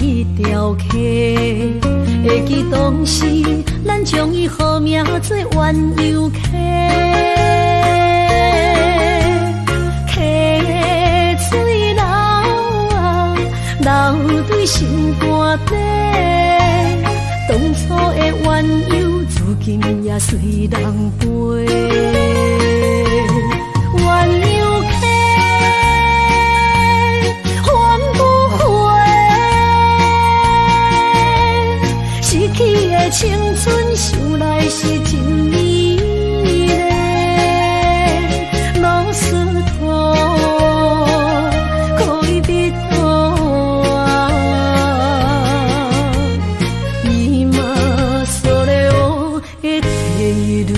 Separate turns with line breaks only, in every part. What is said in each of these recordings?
去雕刻。会记当时，咱将伊号名做鸳鸯溪。溪水流啊，流对心肝底。当初的鸳鸯，如今也随人飞。鸳鸯溪，还不回。失去的青春，想来是真美丽。老师徒，可以比多啊，伊嘛所了的退路。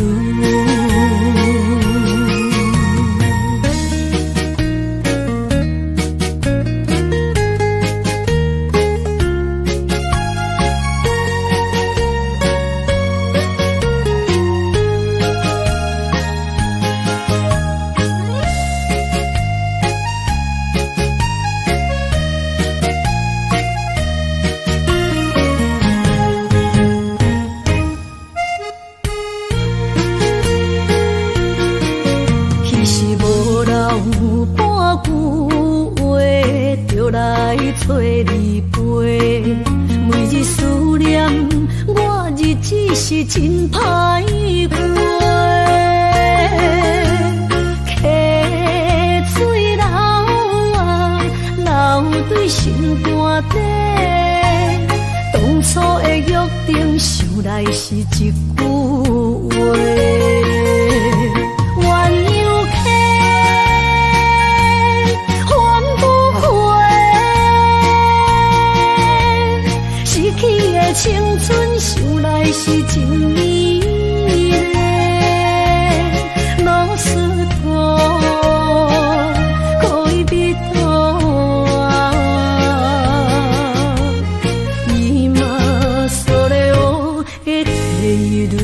来找你陪，每日思念，我日子是真歹过。溪水流啊，流对心肝底。当初的约定，想来是一句话。青春想来是真美丽，老师徒可以比多啊，伊嘛所了的退路。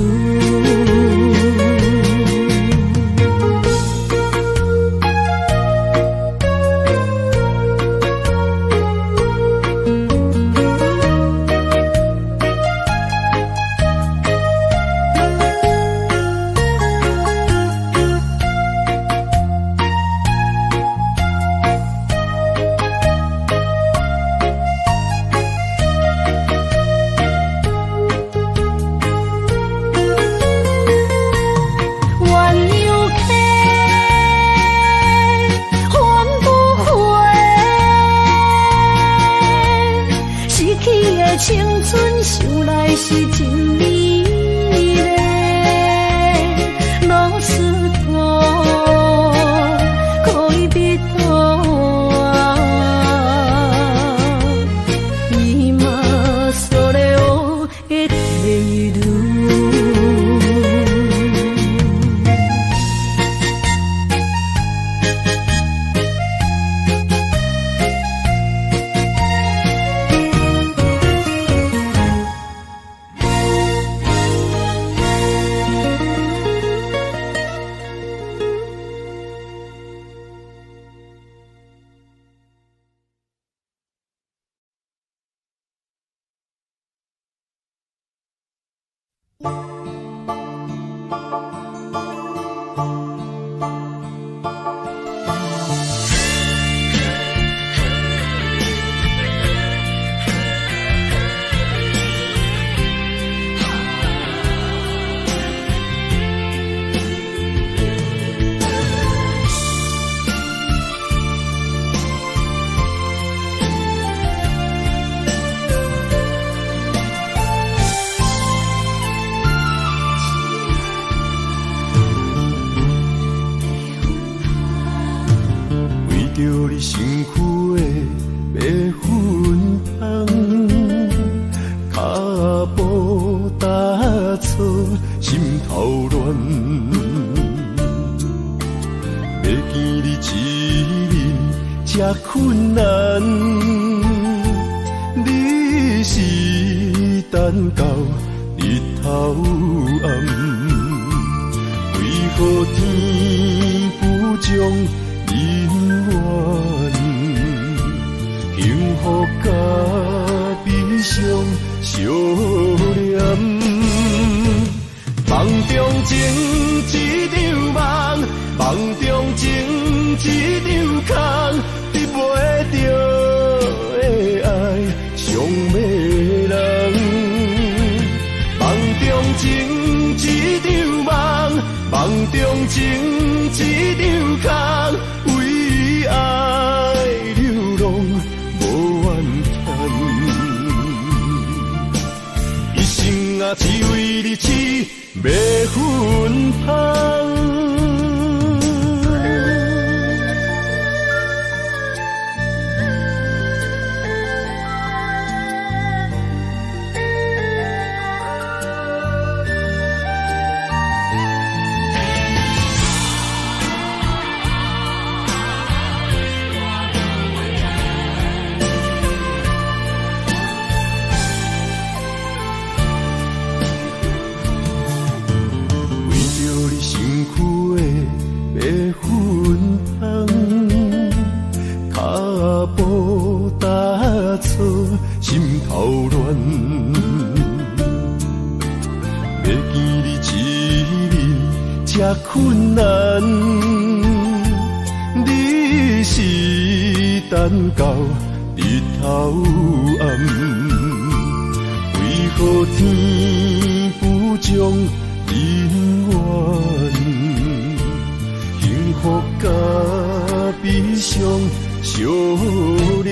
青春想来是真美丽，老师徒可以比多啊，伊嘛所了的退路。着你身躯的白粉红，脚步踏错，心头乱。要见你一面这困难，你是等到日头暗，为何天不将人愿幸福甲
上相念。梦中情一场梦，梦中情一场空，得袂着的爱上迷人。梦中情一场梦，梦中情一场空，为爱流浪无怨叹，一生啊只为你痴。要分芳。心头乱，要见你一面这困难，你是等到日头暗，为何天不将人缘？幸福甲悲伤相连。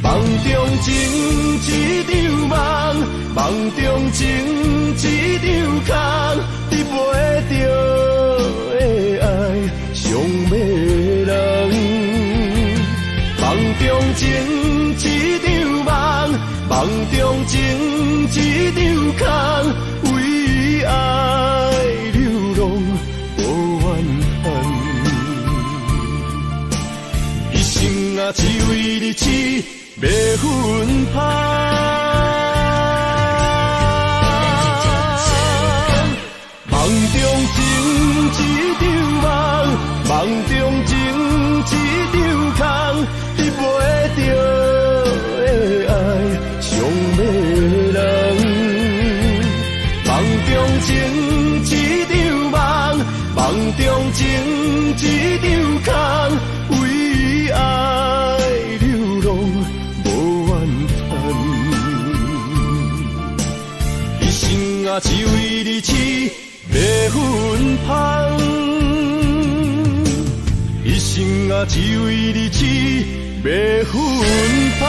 梦中情一场梦，梦中情一场空，得袂着的爱上迷人。梦中情一场梦，梦中情一场空，为爱流浪无怨叹，一生啊只为你痴。要分芳，梦中情一场梦，梦中情一场空，得袂着的爱上迷人。梦中情一场梦，梦中情一场空，为爱流浪。啊，只为你痴，要分芳。一生啊，只为你痴，要分芳。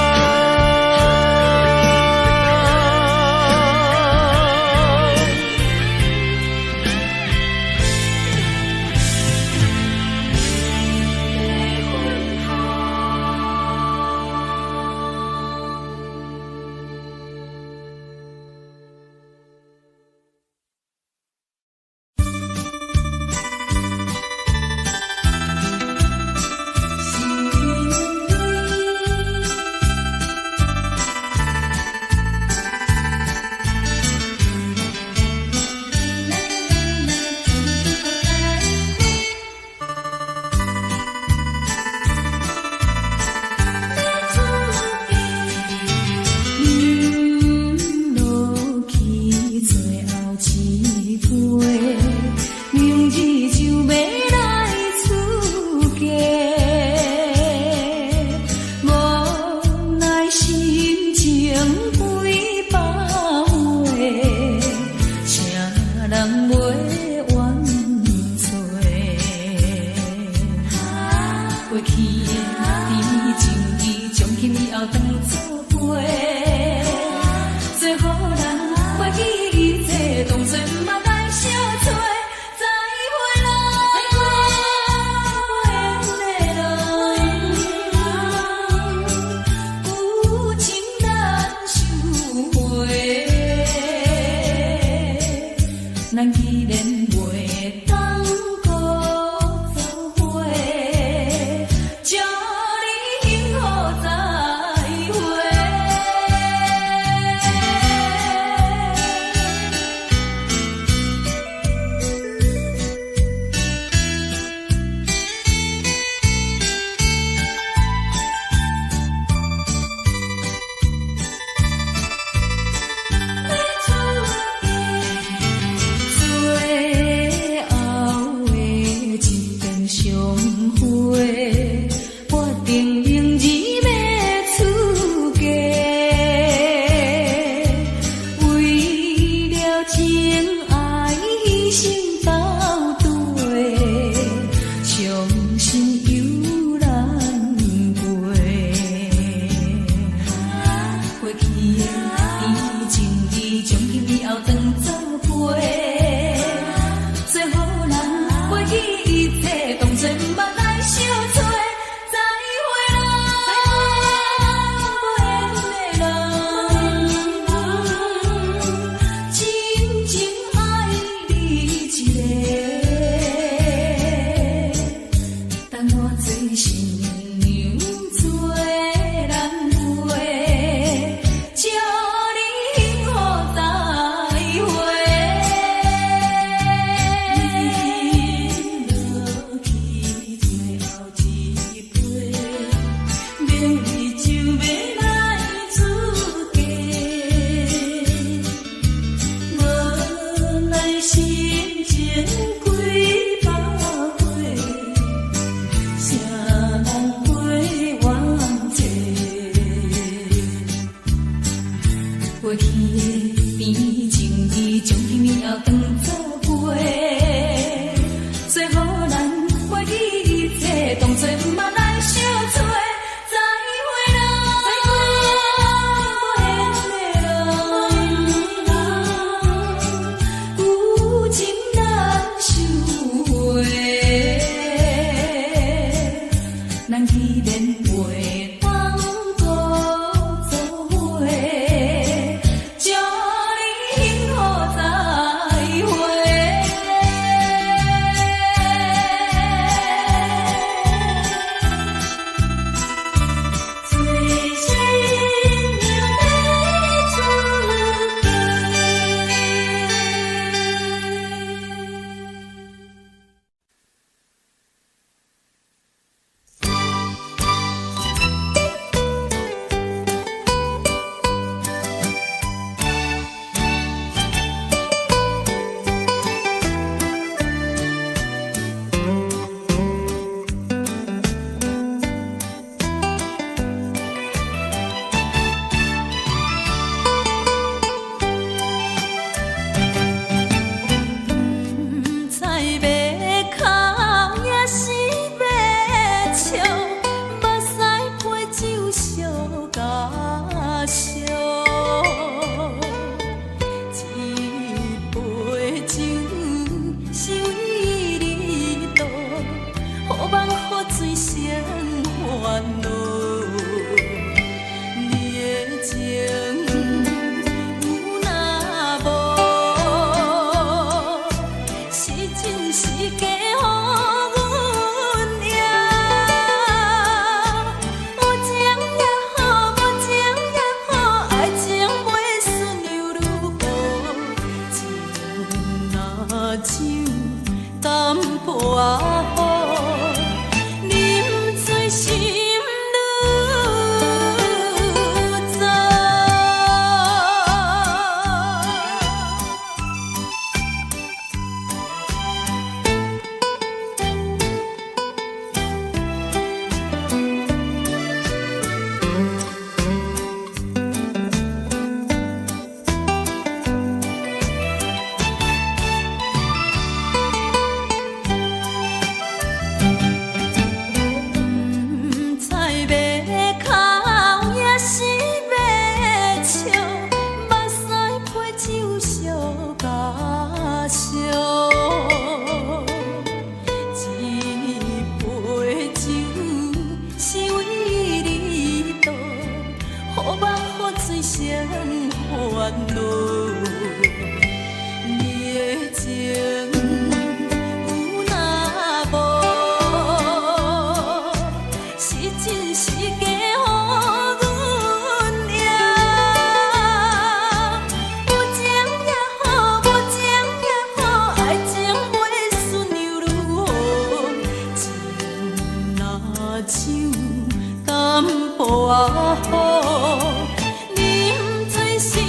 饮醉心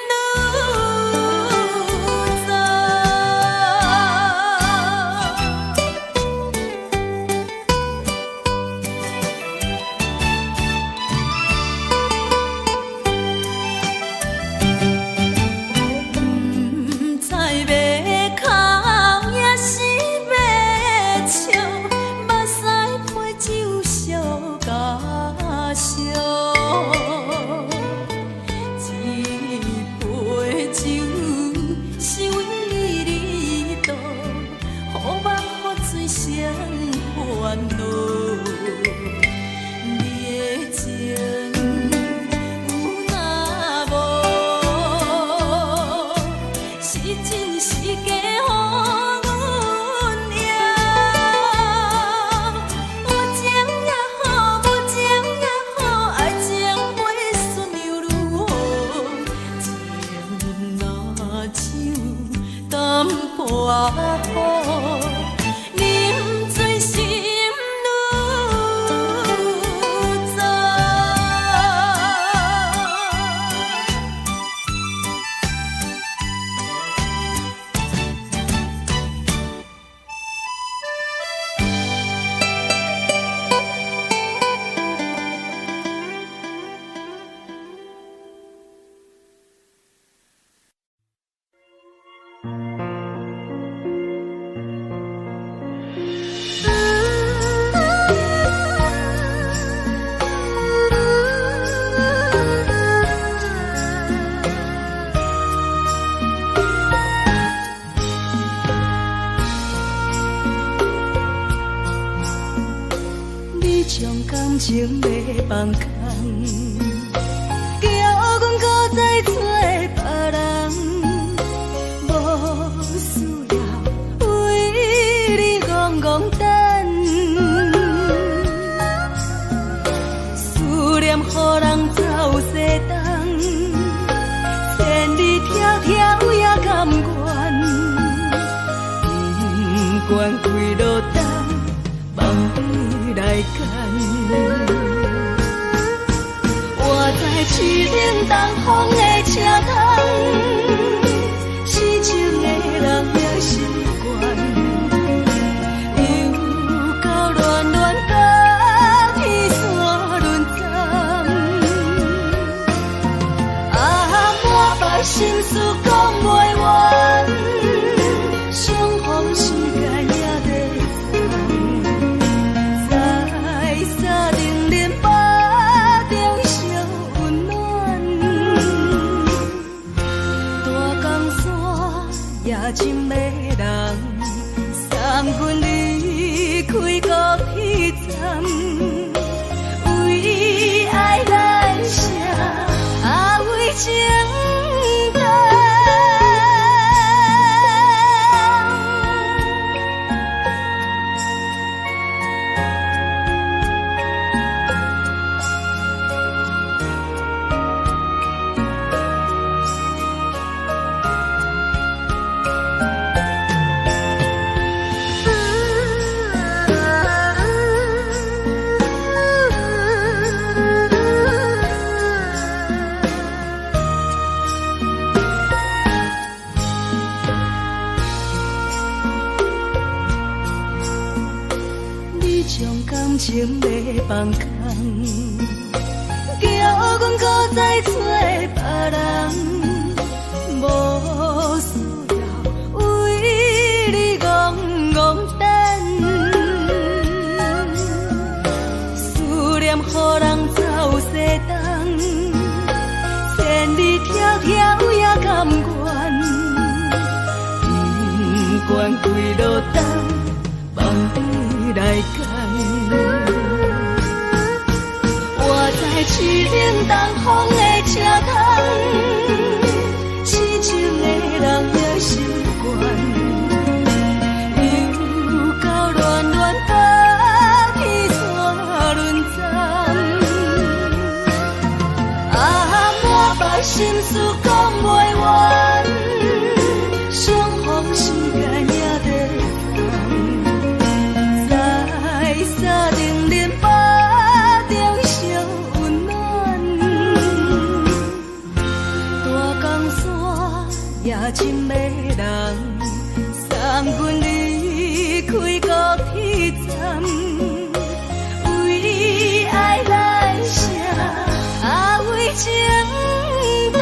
如醉。情要放空，叫阮搁再找别人，无需要为你戆戆等。思念予人走西东，千里迢迢也甘愿，不管几落冬，梦伊来牵。我在市顶东风的车窗，痴情的人也习惯，又到暖暖甲天山轮站。啊，满腹心事讲袂完，相逢时间也在长，在沙丁林巴中烧温暖。大江山夜深的人，送阮离开高铁站，为爱来写啊为情长。情要放空，叫阮搁再找别人，无需要为你戆戆等。思念予人走西东，千里迢迢也甘愿，不管几落冬，梦伊来牵。我在市顶东风的车窗，痴情的人也习惯，又到暖暖甲天山轮站。啊，满腹心事讲袂完，相逢时间也在长，在沙丁林巴中烧温暖。大江山夜深的人，送阮离开高铁站，为爱来写啊为情长。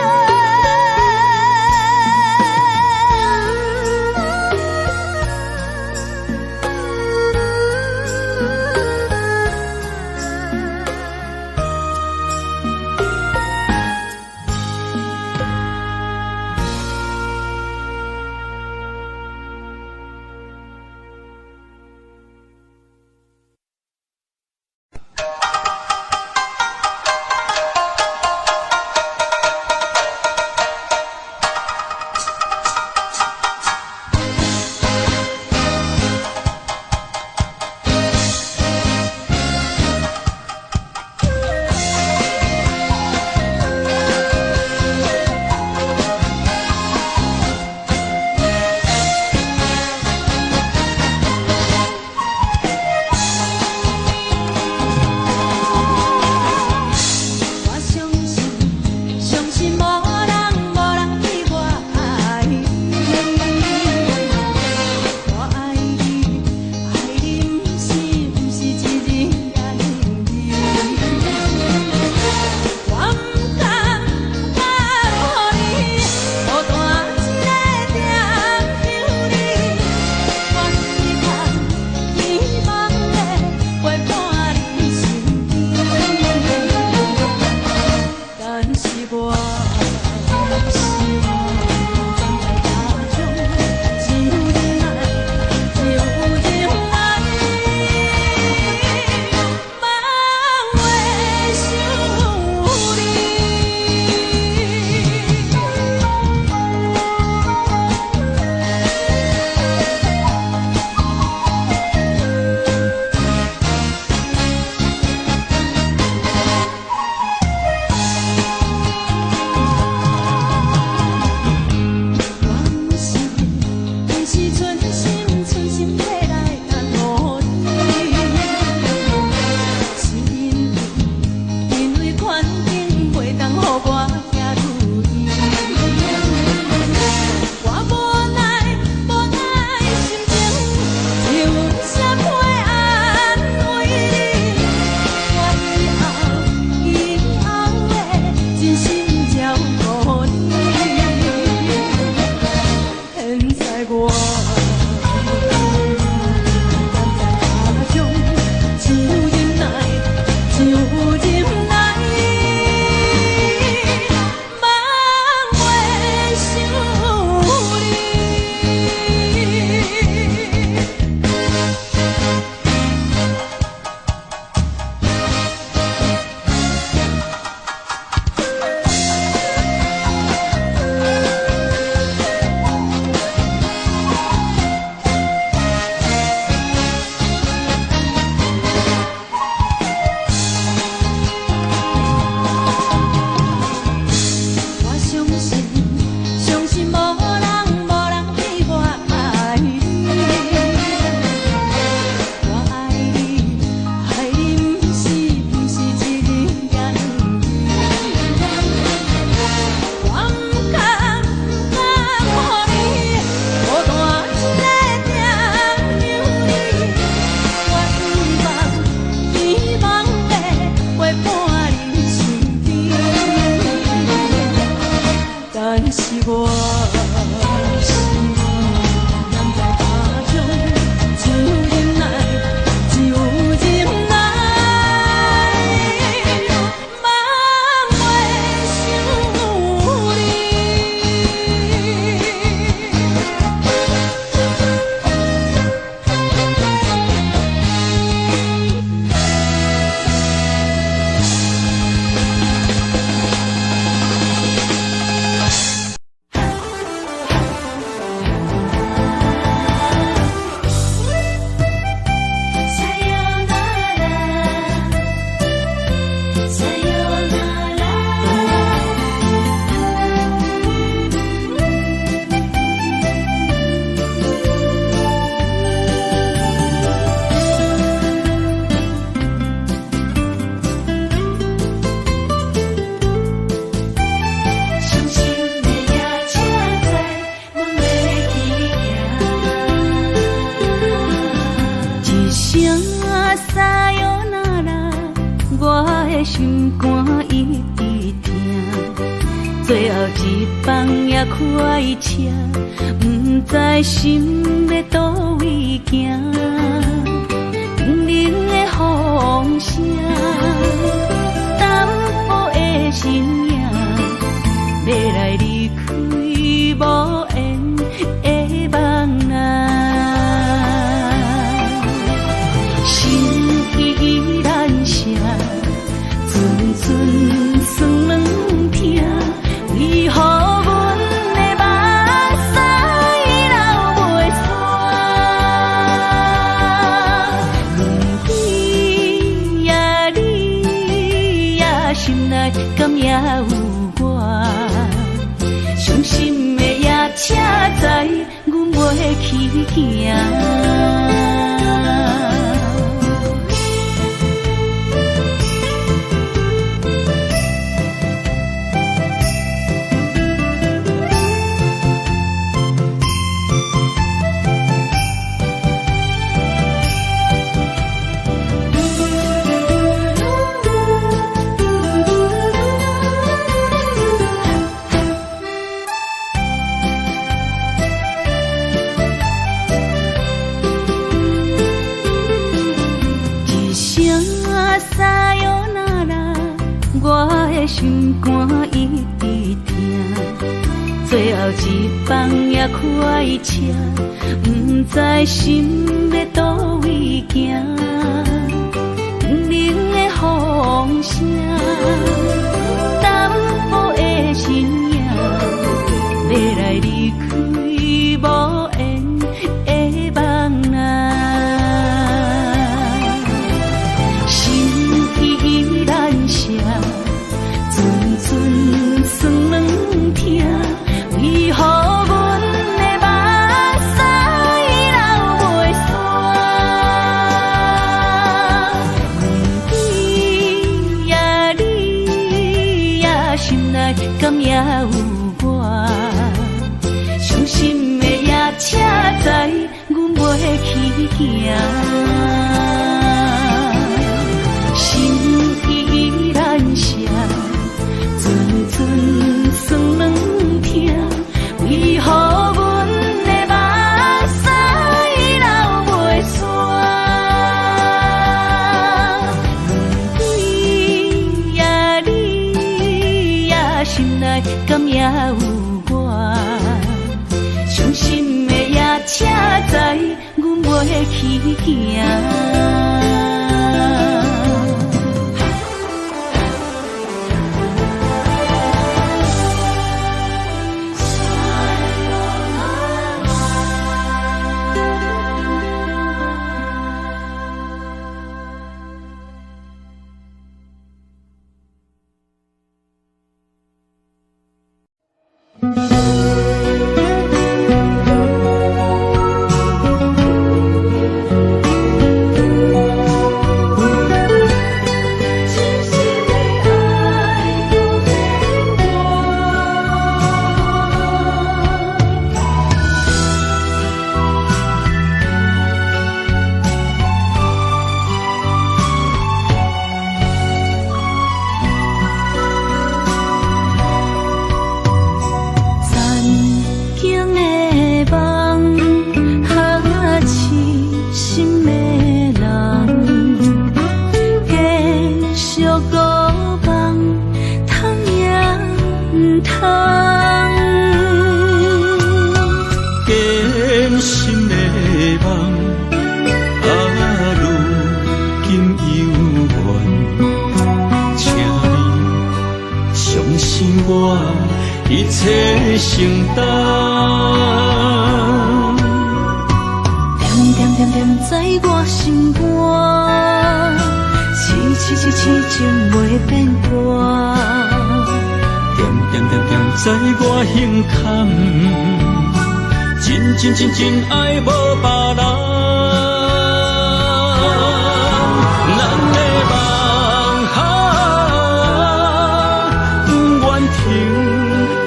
心肝一直疼，最后一放也开车，不知心要倒位行。冷冷的风声，淡薄的身影，要来离开无缘的梦啊，心依然舍。阵阵酸软疼，为何阮的目屎流袂煞？问你呀，你呀，心内敢也有我？伤心的夜车载，阮袂去行。我的心肝一直疼，最后一放也开车，不知心要倒位行。冷冷的风声，淡薄的身影，要来离开无缘的梦啊，心依然舍。阵阵酸软疼，为何阮的目屎流袂煞？问你呀，你心内敢也有我？伤心的夜车载，阮袂去行。心依然舍，阵阵酸软痛，为何阮的目屎流袂煞？问对你呀，心内敢也有我？伤心的夜车载，阮袂去行。
真爱无别人，咱的梦不愿停，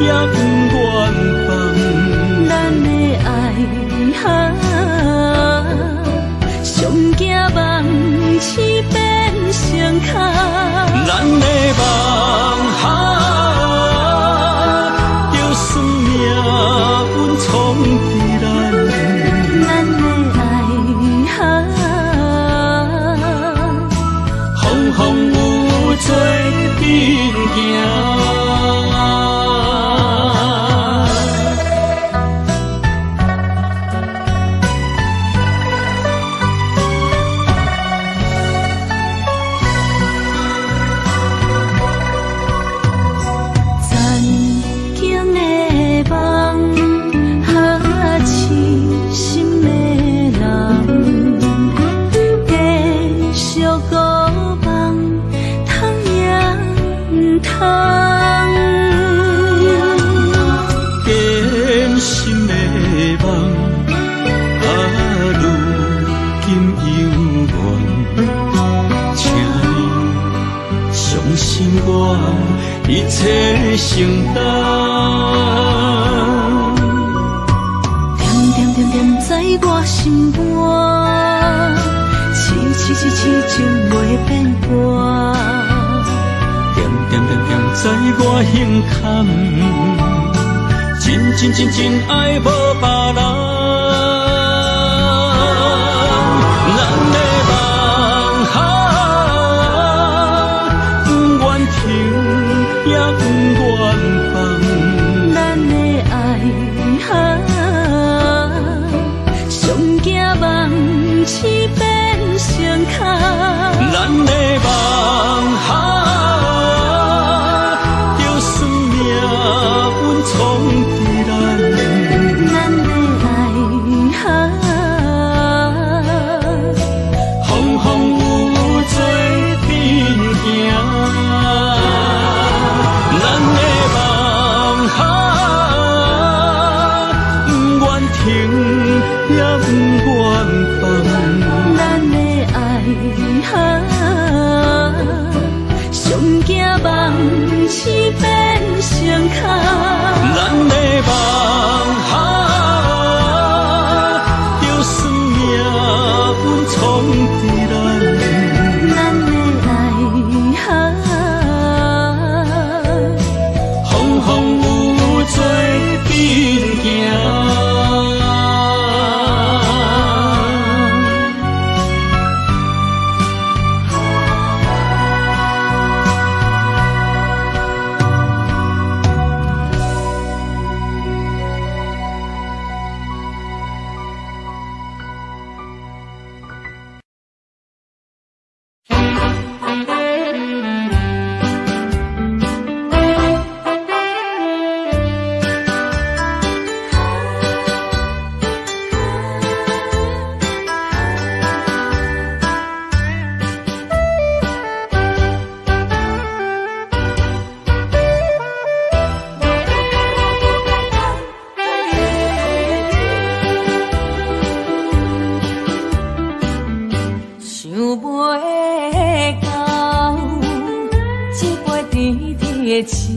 也不愿放。
咱的爱上惊梦醒变成空。
咱的梦就算命运冲敌咱。风风雨做阵行。一切承担，
点点点点在我心肝，痴痴痴情袂变卦。
点点点点在我心坎，真真真真爱无别人。咱的梦不愿停，也不愿放。
咱的爱上惊梦醒变成空。
咱的梦就算命运冲敌咱。
咱的爱
风风雨做阵行。咱
的树，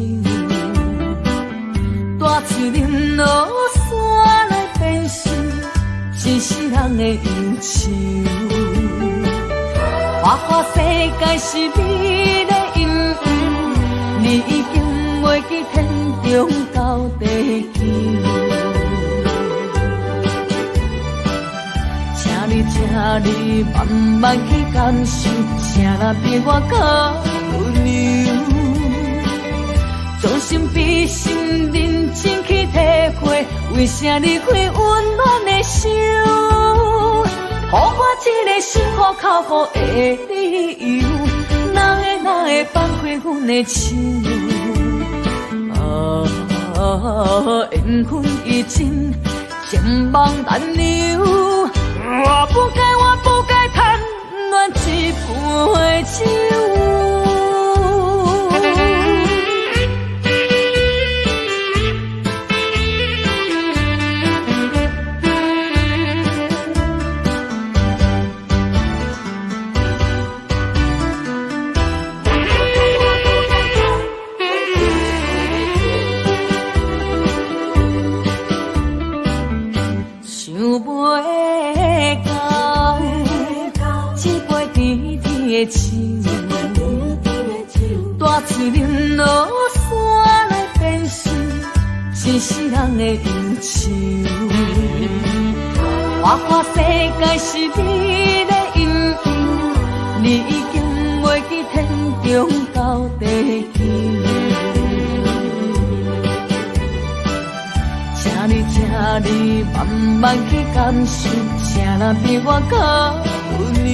大树林落山来变成一世人的忧愁。花花世界是美丽阴影，你已经袂记天中到地球。请你慢慢去感受，请若比我较温柔，将心比心，认真去体会，为啥你开温暖的手，予我一个心苦口苦的理由，哪会放开阮的手？缘分已尽，情梦难留。我不该贪恋一杯酒。大树林落山来变成一世人的忧愁。花花世界是美丽阴影，你已经袂记天中到地球。请你慢慢去感受，请若比我较温柔。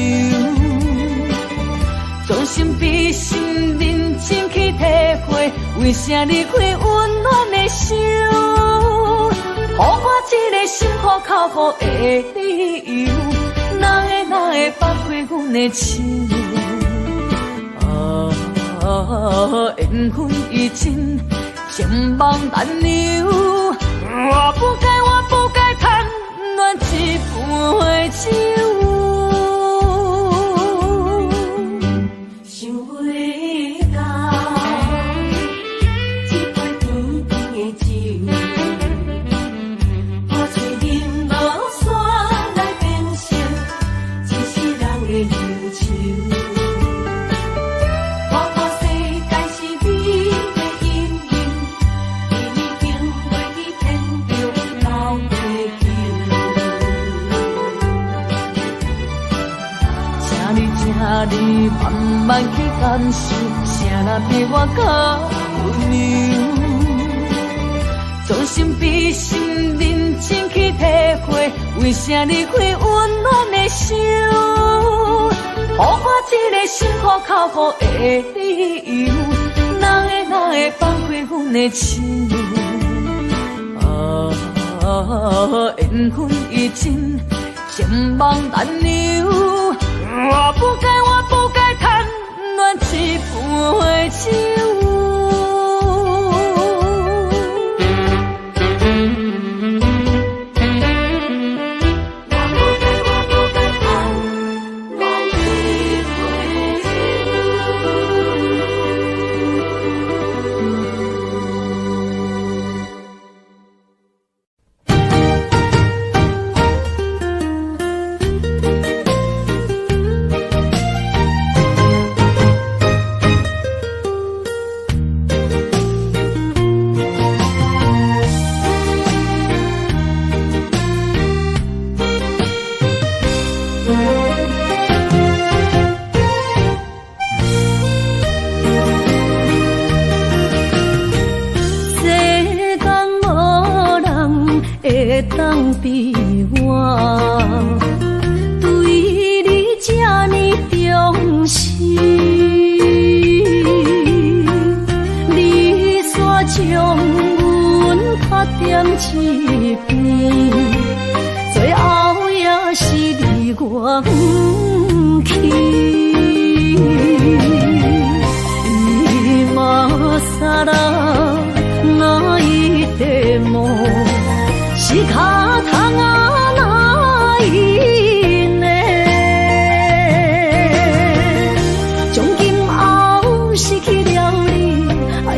将心比心，认真去体会，为啥你开温暖的手，予我一个心苦口苦的理由，哪会放开阮的手？缘分已尽，情梦难留。我不该贪恋一杯酒。你慢慢去感受，请若比我较温柔。将心比心，认真去体会，为啥你开温暖的手，予我一个心苦口苦的理由，哪会放开阮的手？缘分已尽，情梦难留。我不该贪恋一杯酒。当比我对你这呢重视，你煞将阮拍点一边，最后也是你我不去。今更那一点梦。是脚痛啊哪一呢？从今后失去了你，爱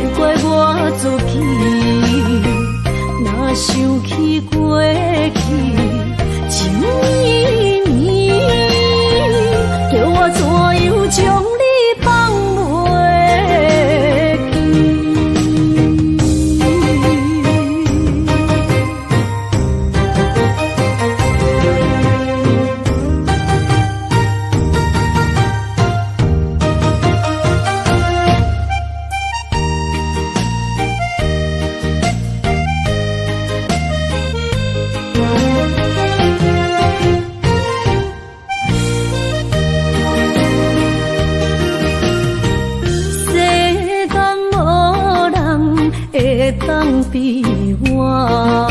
会当比我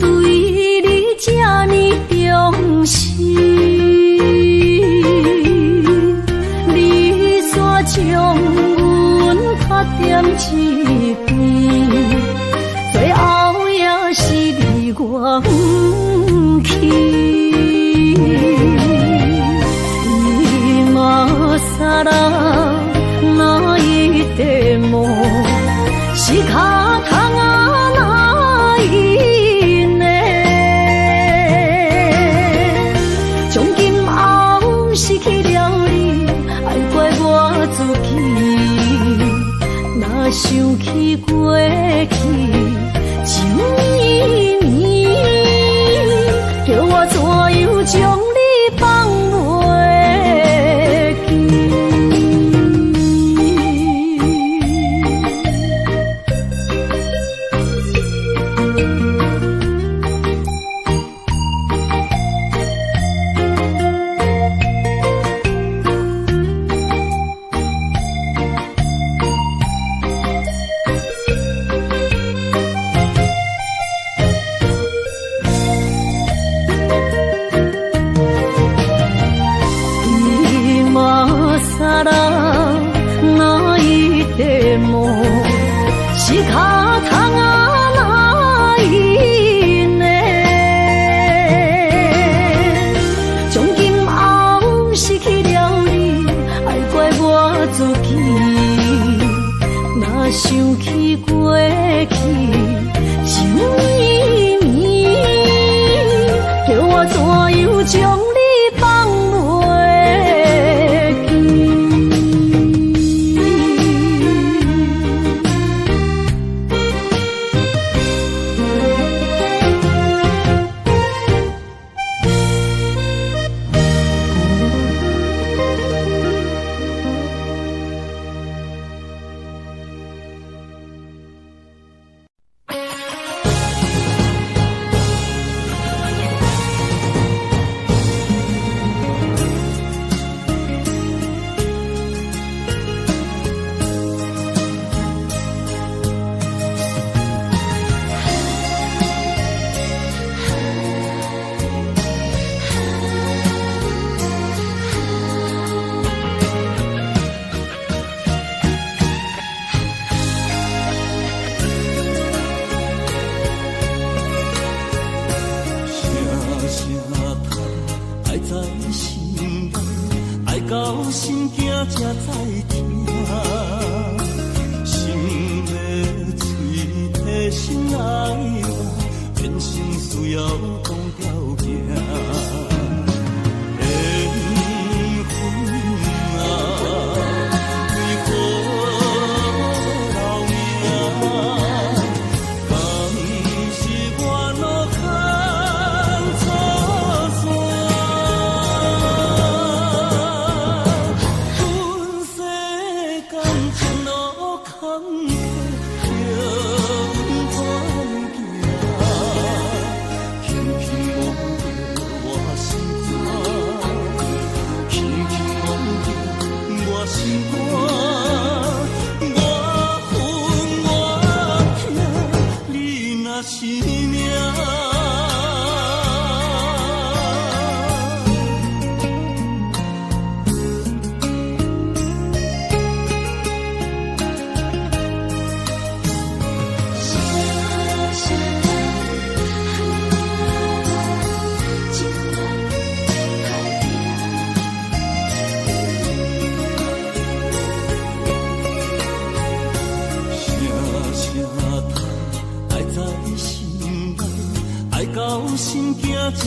对你这呢重视，你煞将阮拍点一边，最后也是离我不去。今さら泣いても仕方がないね。从今后失去了你，爱怪我自己。若想起过去情绵绵，叫我怎样将你放袂记？仕方がないね。从今后失去了你，爱怪我自己。若想起过去情绵绵，叫我怎样将你放袂记？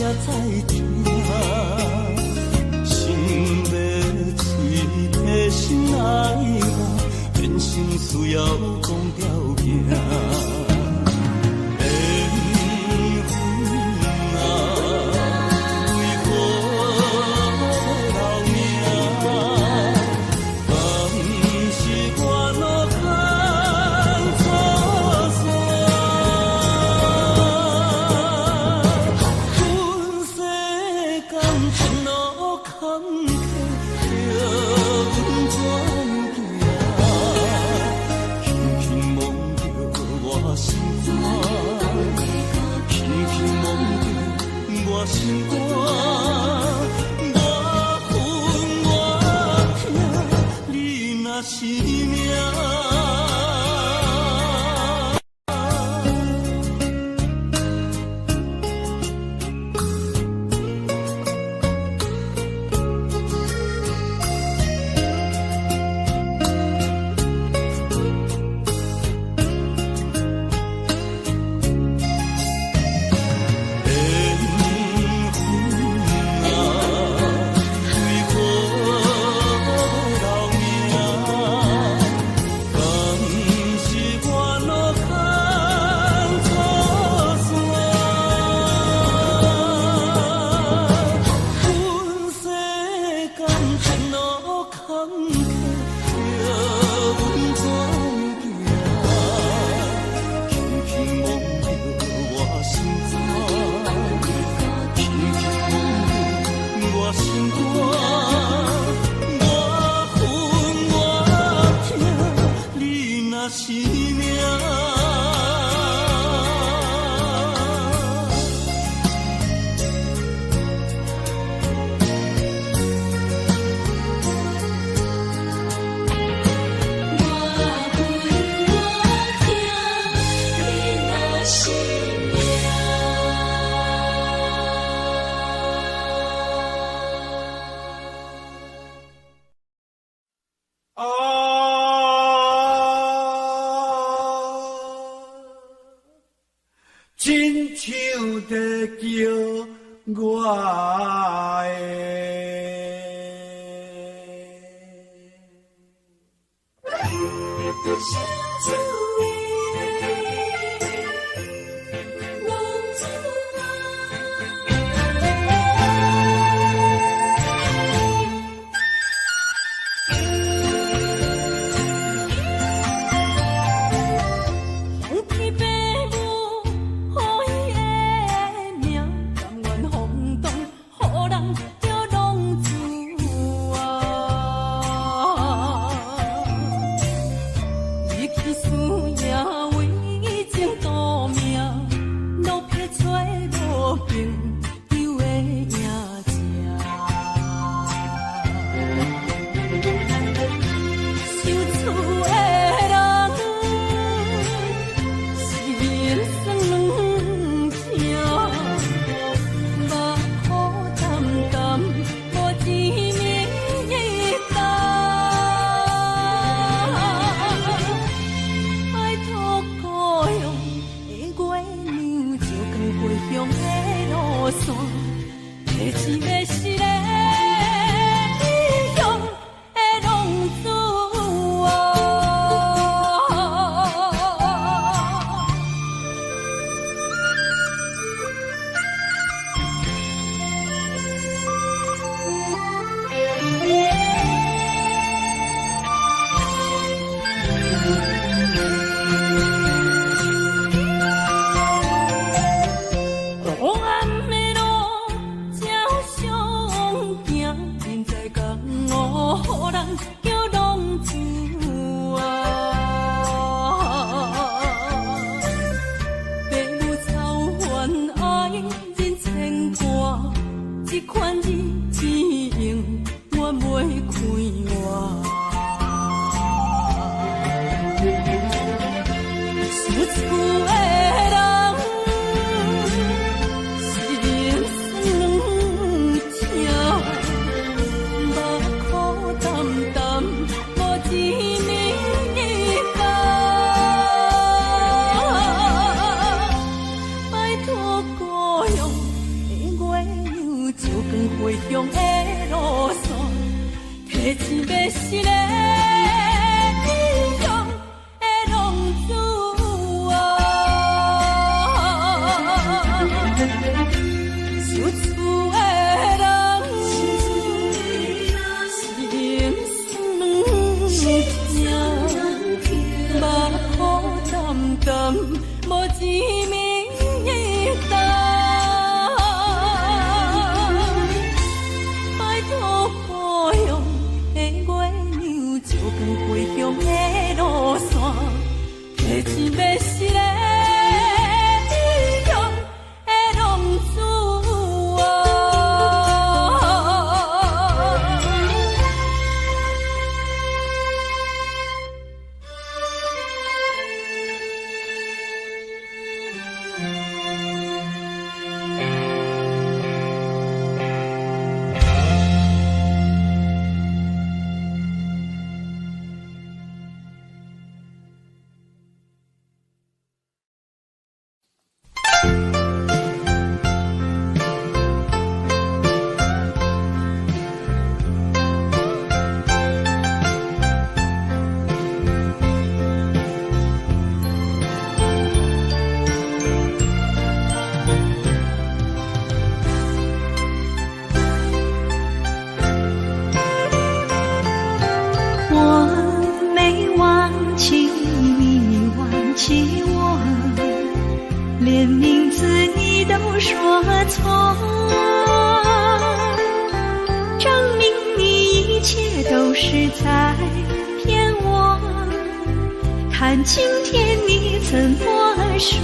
才知听，心要碎体心爱我，变成需要讲条件。心肝，轻轻摸着我心肝，我恨我痛，你若是命。
亲像在叫我的。
英雄的浪子啊！起我，连名字你都说错，证明你一切都是在骗我。看今天你怎么说？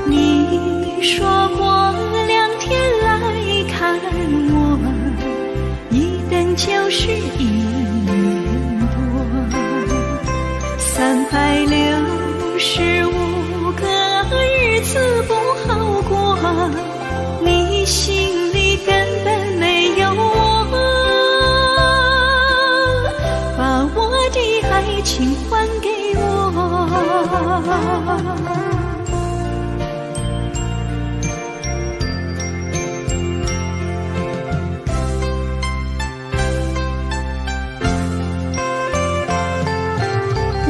你说过2天来看我，一等就是1年多，365个日子不好过，你心里根本没有我，把我的爱情还给我。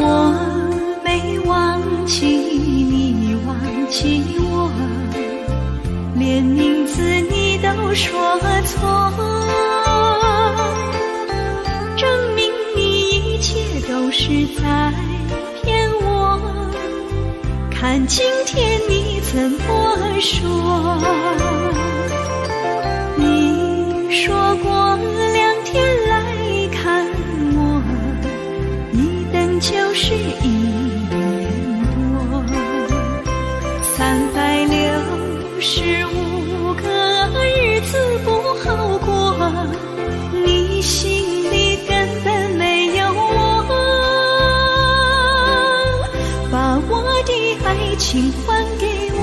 我没忘记你忘记我，连名字你都说错，证明你一切都是在骗我。看今天你怎么说？你说过2天来看我，一等就是1年多，365个日子不好过，你心里根本没有我，把我的爱情还给我。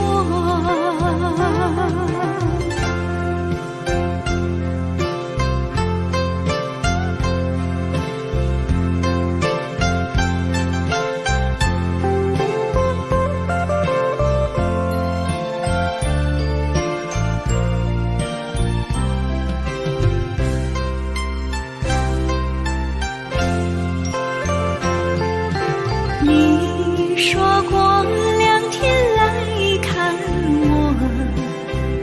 你说过2天来看我，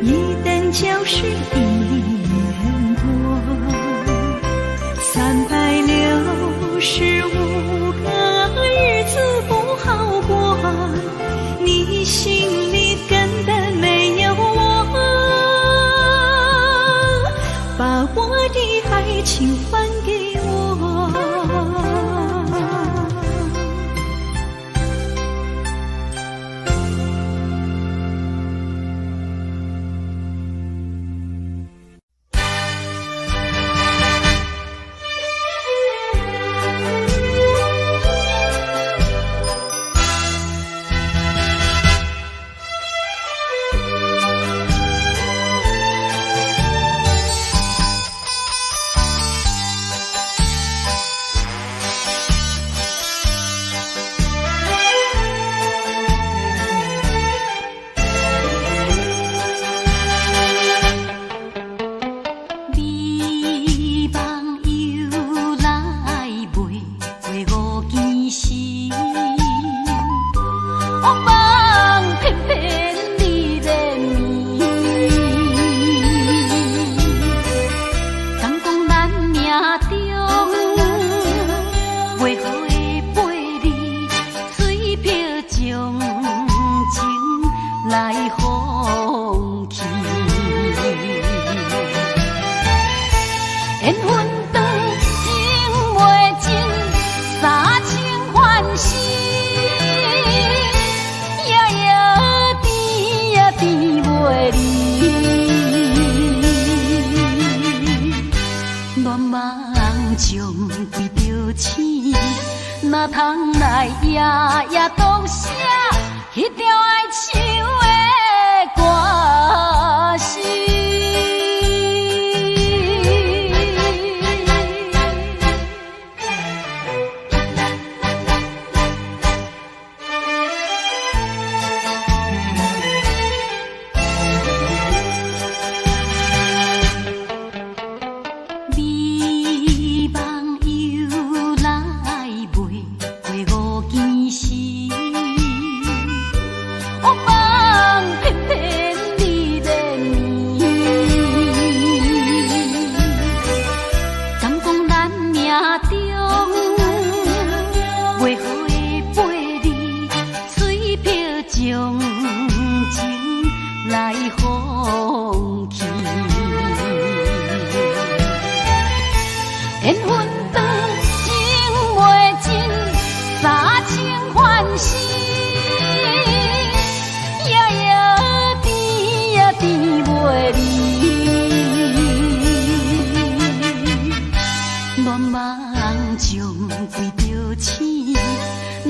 一等就是1年多，365个日子不好过，你心里根本没有我，把我的爱情还给我。哪通来夜夜读写迄条爱唱的歌词？美梦又来袂过5件事，我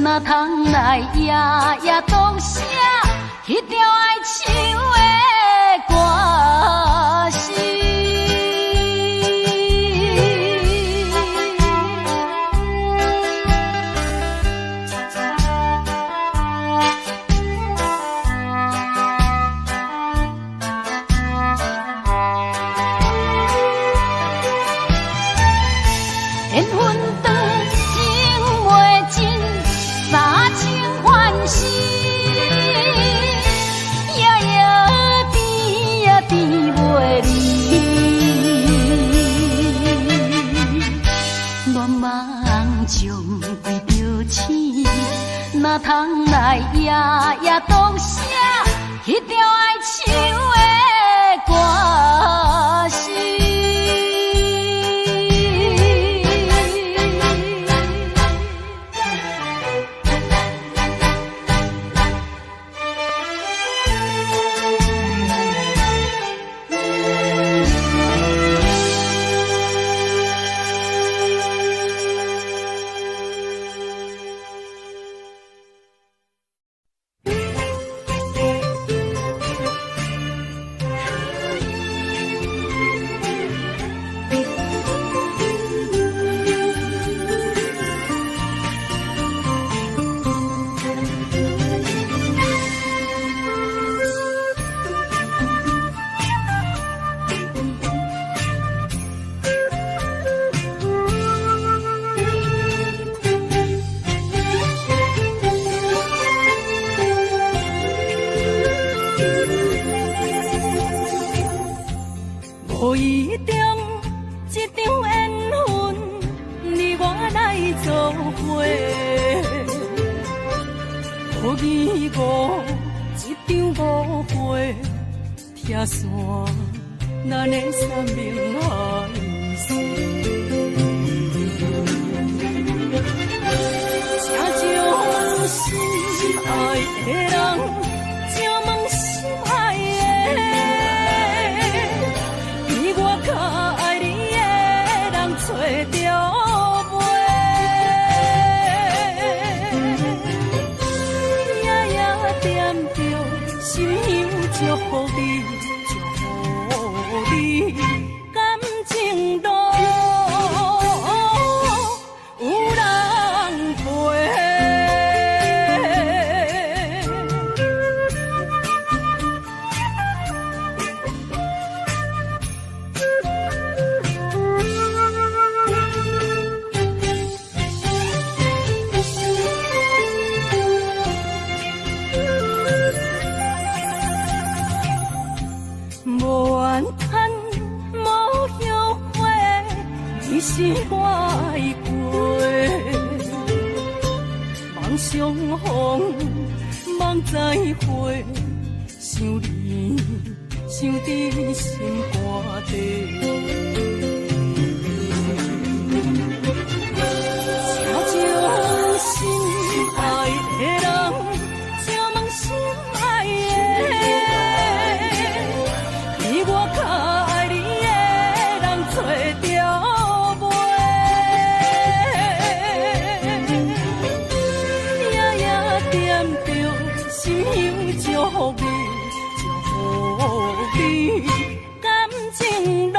哪通来夜夜读写迄条爱唱的歌词？缘分长情袂尽，三情换死，夜夜甜呀甜袂离。恋梦中为着醒，哪通来夜夜读写迄条爱唱的歌词？无意中一场缘分，你我来作伙；无意误一场误会，拆散咱的生命海誓。请将心爱的人，请问心爱的。较爱你的人找着袂，夜夜惦着心香祝福你，祝福你感情路有人陪。无怨叹，无后悔，你是我的过。梦相逢，梦再会，想你，想伫心肝底。请将心爱的人，请问心爱的。我较爱你的人找着袂，夜夜惦着心香祝福你，祝福你感情路。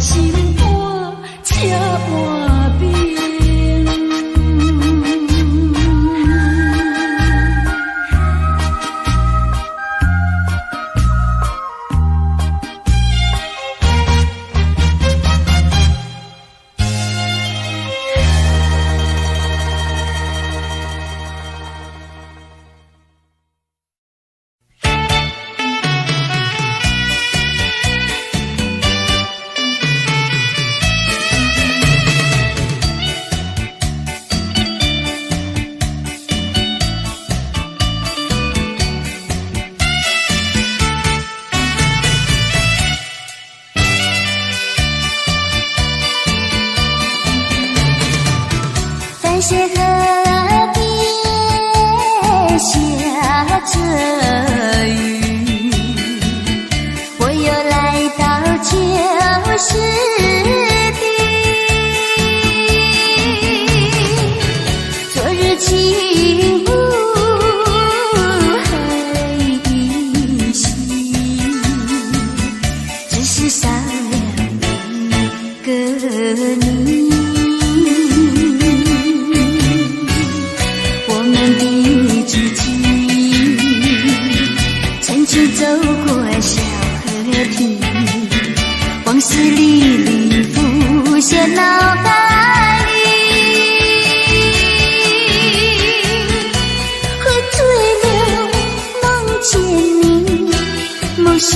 心肝车半边。
是河边下着雨，我又来到旧时地，昨日情不黑依稀，只是少了一个你。走过小河堤，往事历历浮现脑海里，喝醉了梦见你，梦醒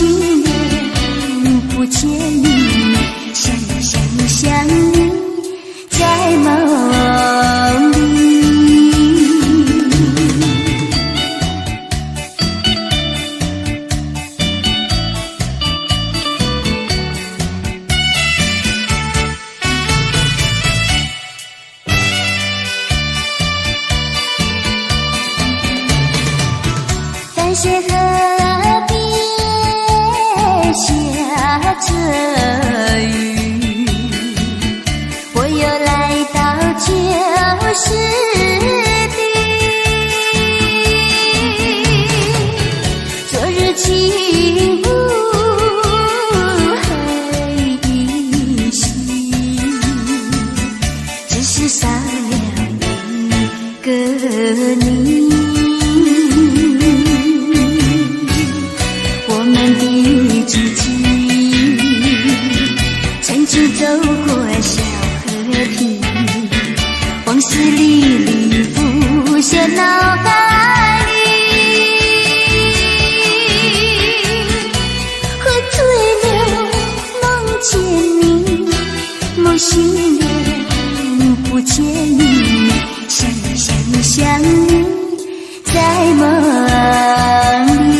了不见你，想你在梦里。是河边下着雨，我又来到旧时地，昨日情不黑依稀，只是少了一个你。你在梦里。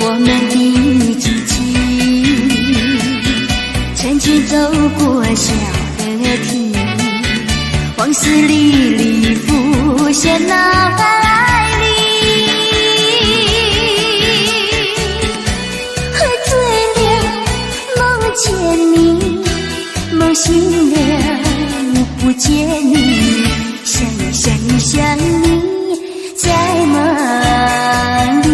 我们的激情，曾经走过小河堤，往事历历浮现脑海里。喝醉了，梦见你，梦醒了，不见你，想你，在梦里。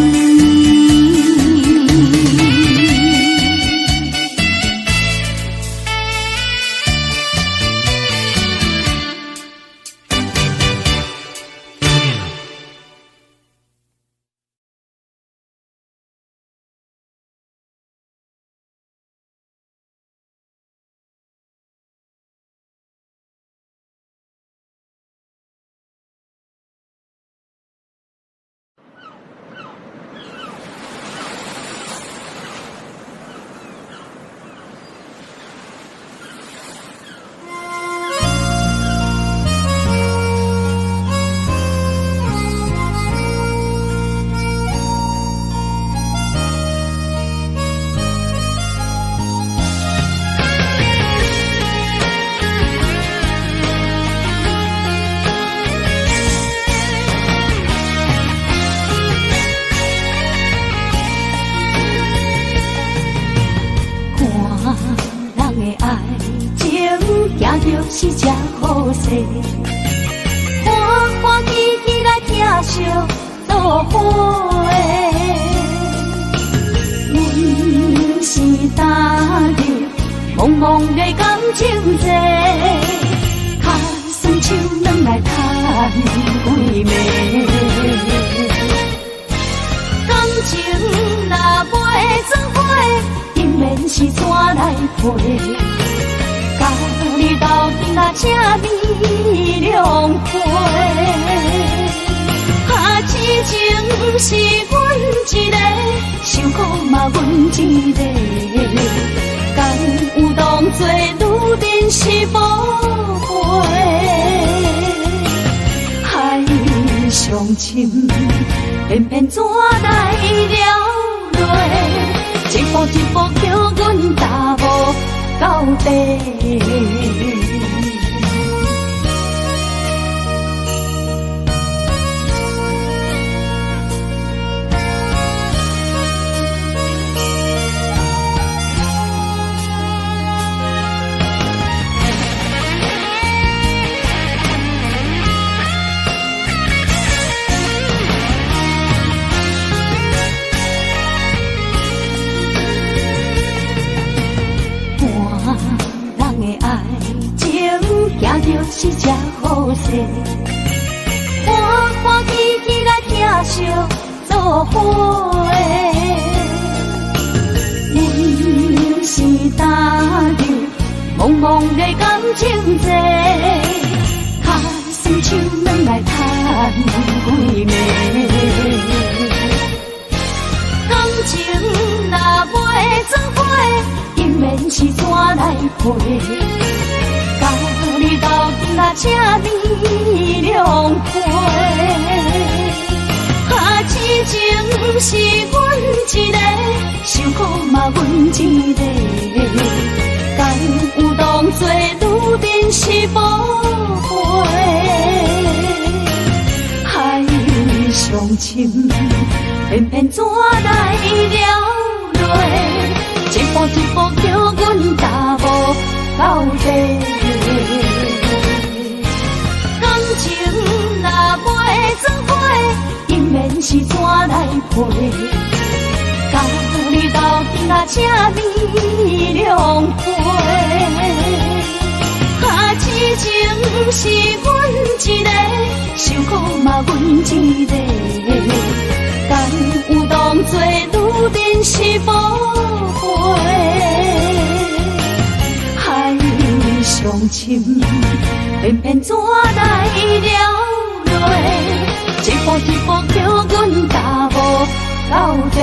是只好势，欢欢喜喜来疼惜做伙的。阮是踏入茫茫的感情际，脚酸手软来叹几暝。感情若袂做伙，定免是怎来陪？甲你斗阵啊，请你谅会。痴情是阮一个，受苦嘛阮一个。敢有当作女人是无悔？海上深，偏偏怎来了落？一步一步叫阮踏无到底。是只好势，欢欢喜喜来疼惜做伙的。阮是踏入茫茫的感情际，脚酸手软来叹几暝。感情若袂做伙，定免是怎来陪？甲你斗阵啊，请你谅会。痴情是阮一个，受苦嘛阮一个。敢有当作女人是无悔？海上深，偏偏怎来了落？一步一步叫阮踏无到底。感情若袂做伙，定免是怎来陪？甲你斗阵啊，请你谅会。
情是阮一个，受苦嘛阮一个，敢有当作愈认是宝贝？海上深，偏偏怎来了落？一步一步叫阮踏无到底。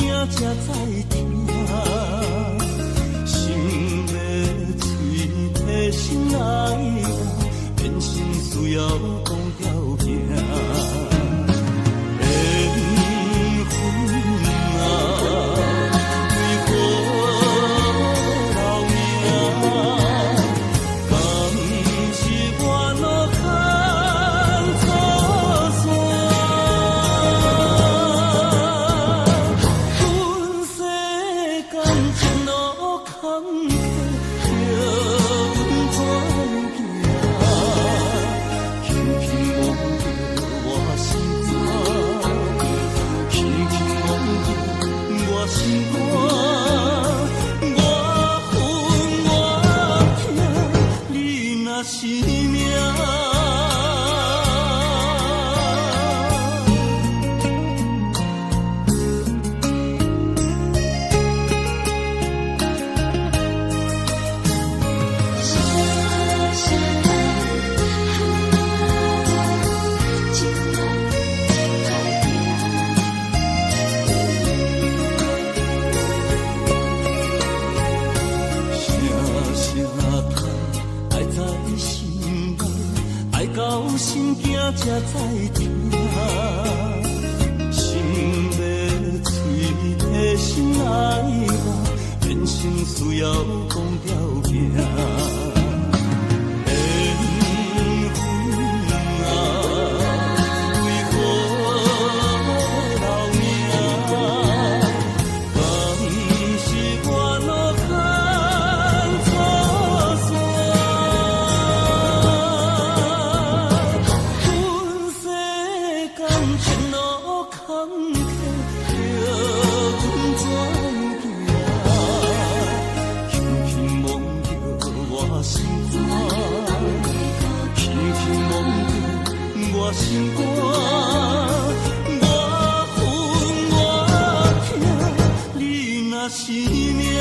才知听，心要嘴提心爱我，变心需要讲条件。才知听，心要嘴提心爱我，变心需要讲条件。心肝，我恨我痛，你若是命。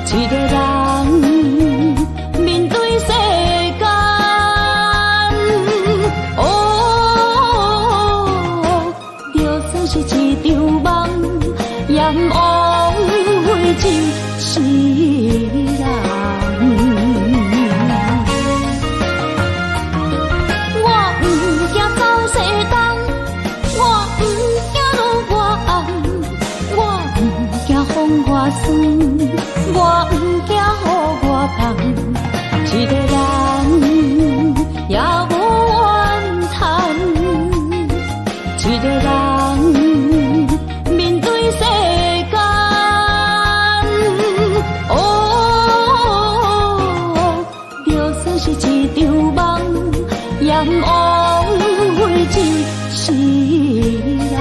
一个人面对世间，哦，就算是一场梦，也枉费一世人。我不惊走西东，我不惊路外暗，我不惊风外酸，我不惊雨外重。一个人也无怨叹，一个人面对世间，哦，就算是一场梦，也枉费一世人。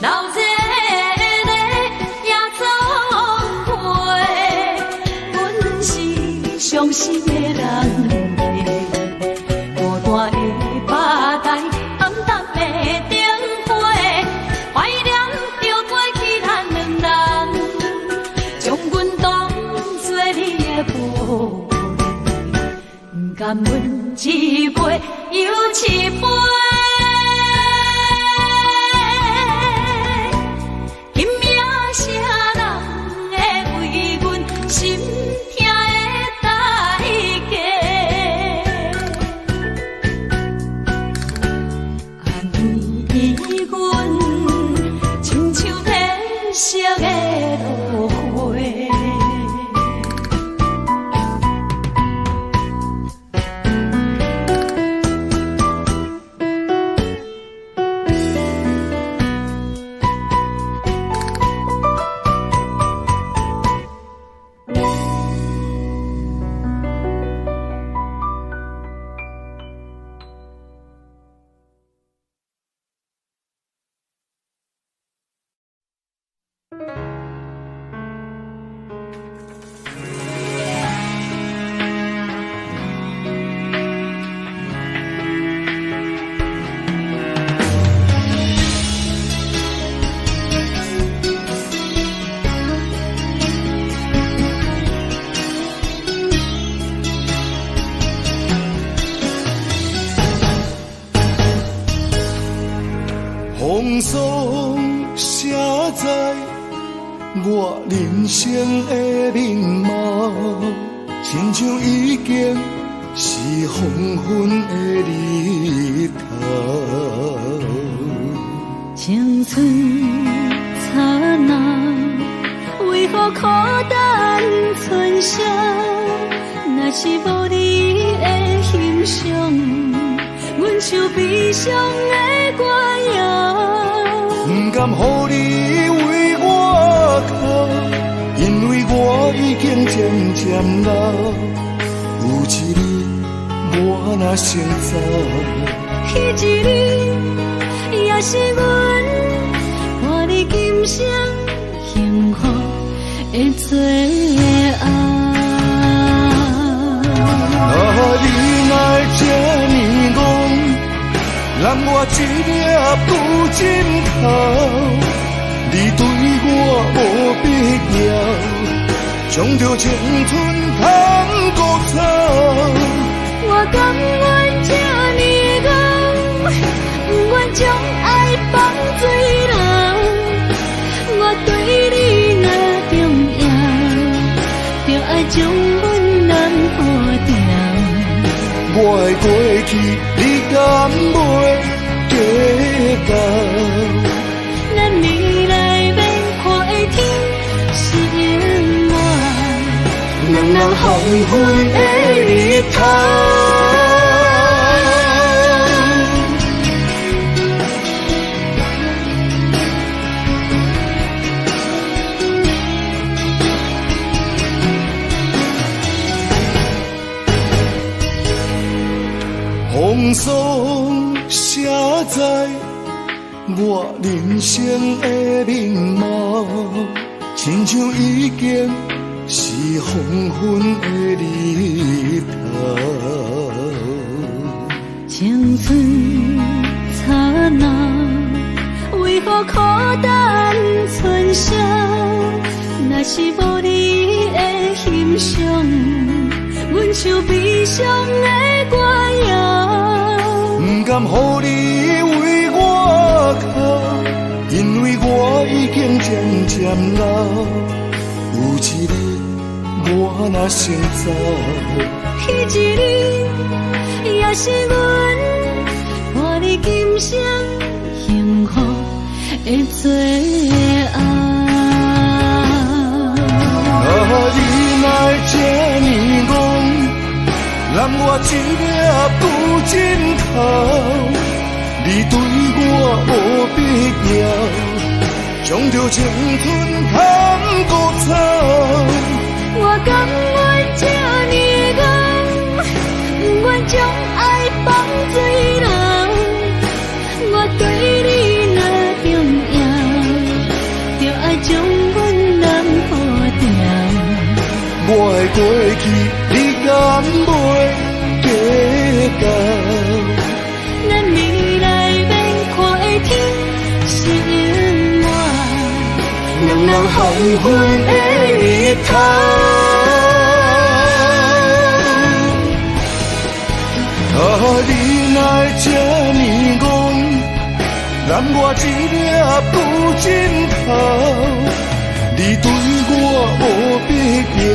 老热热也走
感阮一杯又一杯。今夜啥人会为阮心痛的代价？安慰阮，亲像褪色的落花。
风霜写在我人生的面貌，亲像已经是黄昏的日头。
青春刹那，为何孤单存剩？若是无你的欣赏，阮像悲伤的歌谣。
不甘乎你为我哭，因为我已经渐渐老。有一日我若先走，
彼一日也是阮看你今生幸福的最后。
你来这呢戆，揽我一粒不枕头。你对我无必要，将着青春通搁走。
我甘愿这呢戆，不愿将爱放水流。我对你若重要，就爱将阮人破掉。
我的过去，你敢袂记到？
咱未来要看的天是永远，人人黄昏的日头。风霜写在我人生的面貌，亲像已经是黄昏的日头。青春刹那，为何孤单存剩？若是无你的欣赏，阮像悲伤的歌谣。
不甘乎你为我哭，因为我已经渐渐老。有一日我若先走，
彼一日也是阮看你今生幸福的最后。
你来这呢戆，揽我一粒不枕头。你对我无必要，将着青春通搁走。
我甘愿这呢戆，不愿将爱放水流。我对你若重要，就爱将阮人破掉。
我的过去，你敢袂记到？
咱未来要看的天是永远，人人黄昏的日头。
含我一粒不尽头。你对我无必要，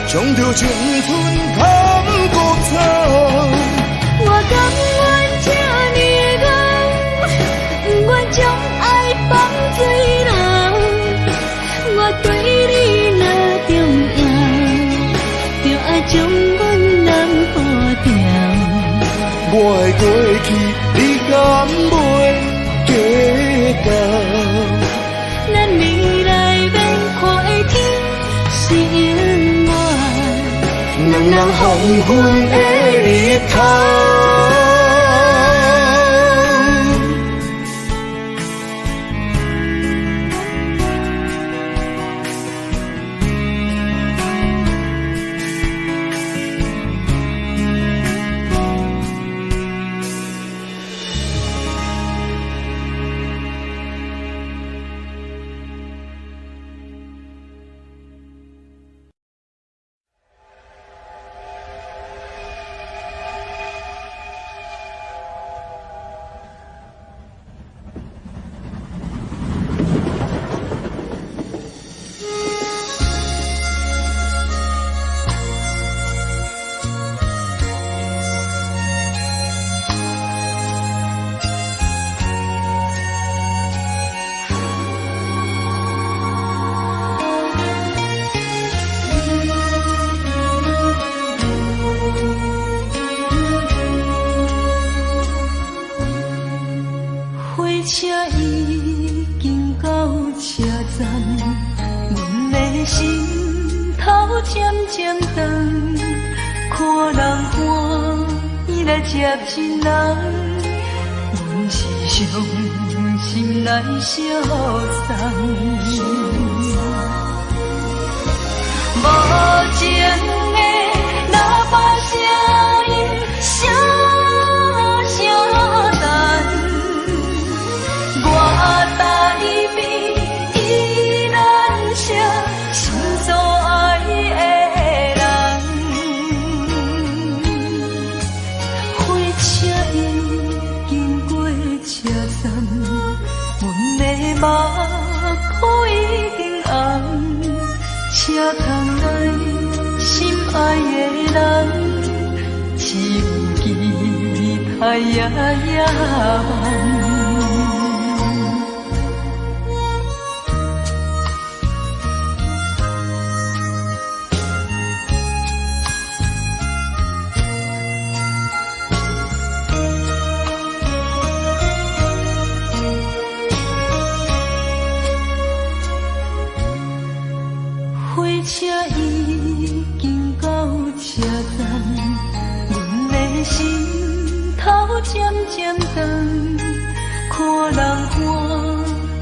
将着青春看孤草。
我甘愿这呢熬，不愿将爱放水流。我对你若重要，就爱将阮人保掉。
我的过去，你敢袂记到？
咱未来免看的天是永远，
两人黄昏的日头。
车已经到车站，阮的心头渐渐长，看人欢喜来接亲人，阮是伤心来相送。无情的喇叭声音，声声淡。我台边依然写心所爱的人，火车已经过车站，阮的目眶已经红，车窗内心爱的人，只有期待夜夜梦。火车已经到车站，阮的心头渐渐长，看人欢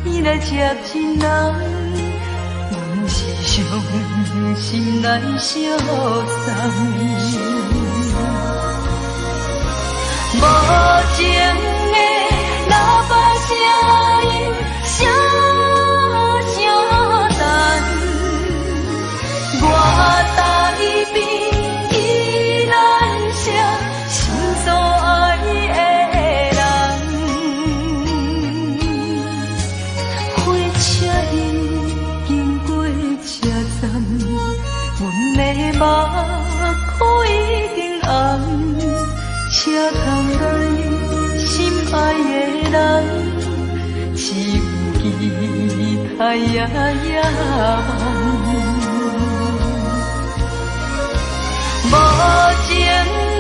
喜来接亲人，阮是伤心来相送。无情的喇叭声音，声声淡。我台边依然写心所爱的人，火车已经过车站，阮的目眶已经红，车窗内心爱的人，只有期待夜夜梦。无情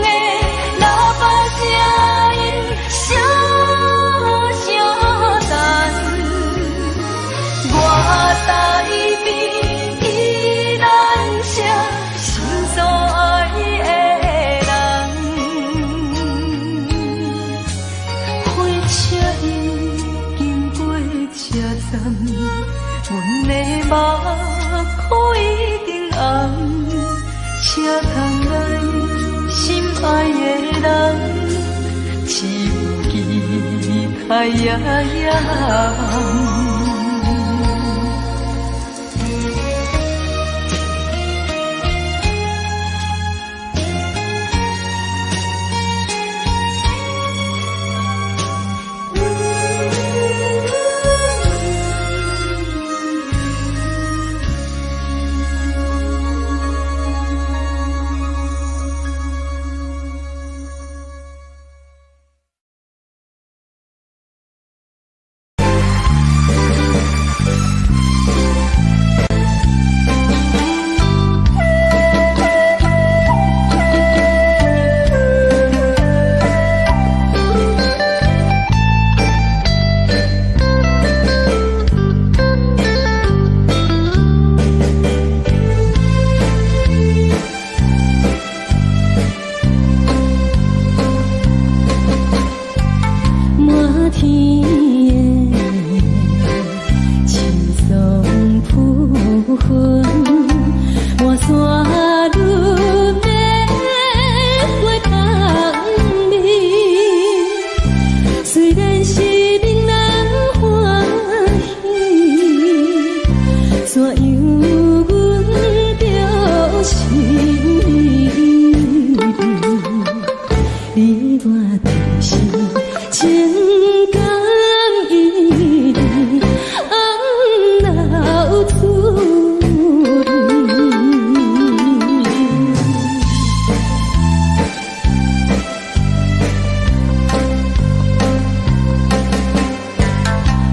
的喇叭声音，声声淡。我台边依然写心所爱的人，火车已经过车站，阮的目眶已经红。车窗内心爱的人，只有期待夜夜梦。怎样阮着是你我就是情感一定红老处理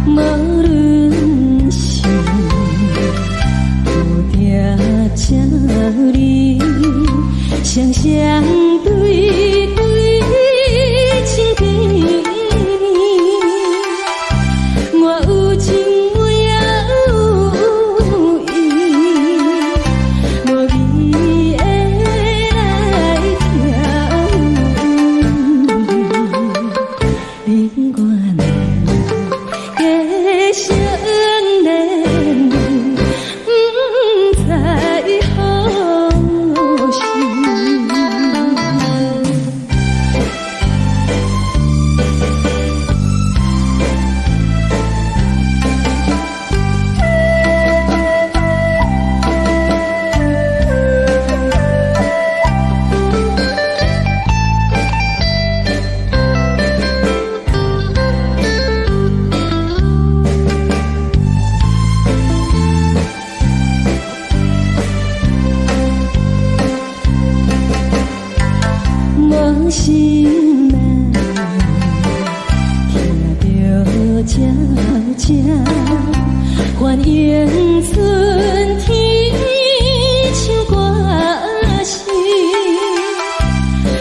无论是有定这里双双对对情甜，我有情我也有意，无味的来听，你我两个相恋，不知何时。无心难，听着这这欢迎春天唱歌声，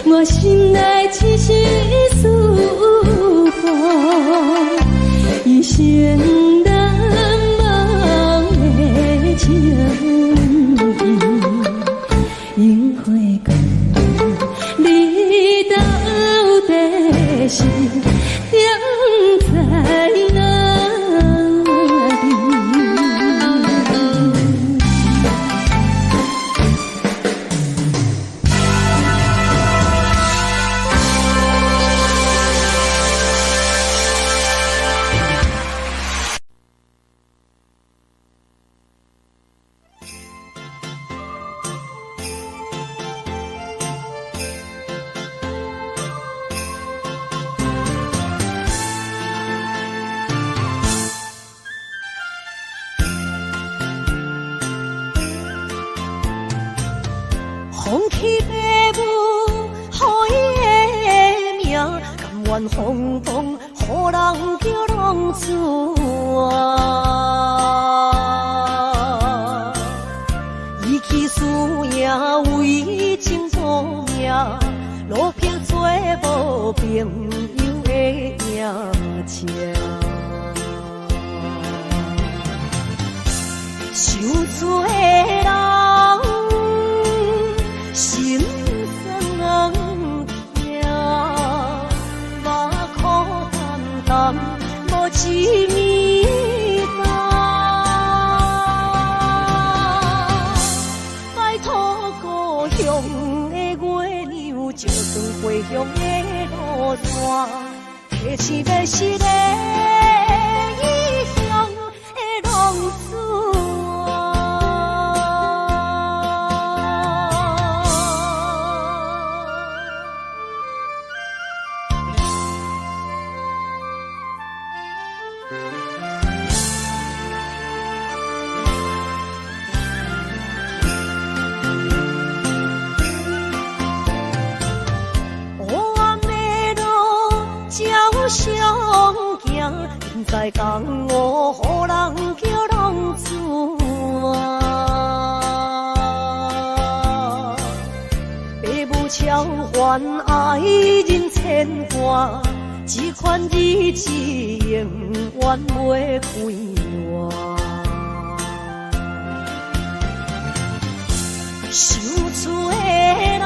我心内只是思念，一生难忘的情谊，樱花光。你到底是定在哪里？
风起父母，予伊的名，甘愿风风，予人叫浪子啊。伊去输赢为情赌命，路撇做无朋友的赢车。受罪的人。心酸痛，目眶淡淡，无一面红。拜托故乡的月亮，照光回乡的路线，提醒要是个异乡的浪子。相行，现在江湖，予人叫浪子啊。父母超凡，爱人千万，这款日子永远袂归我。受罪的人，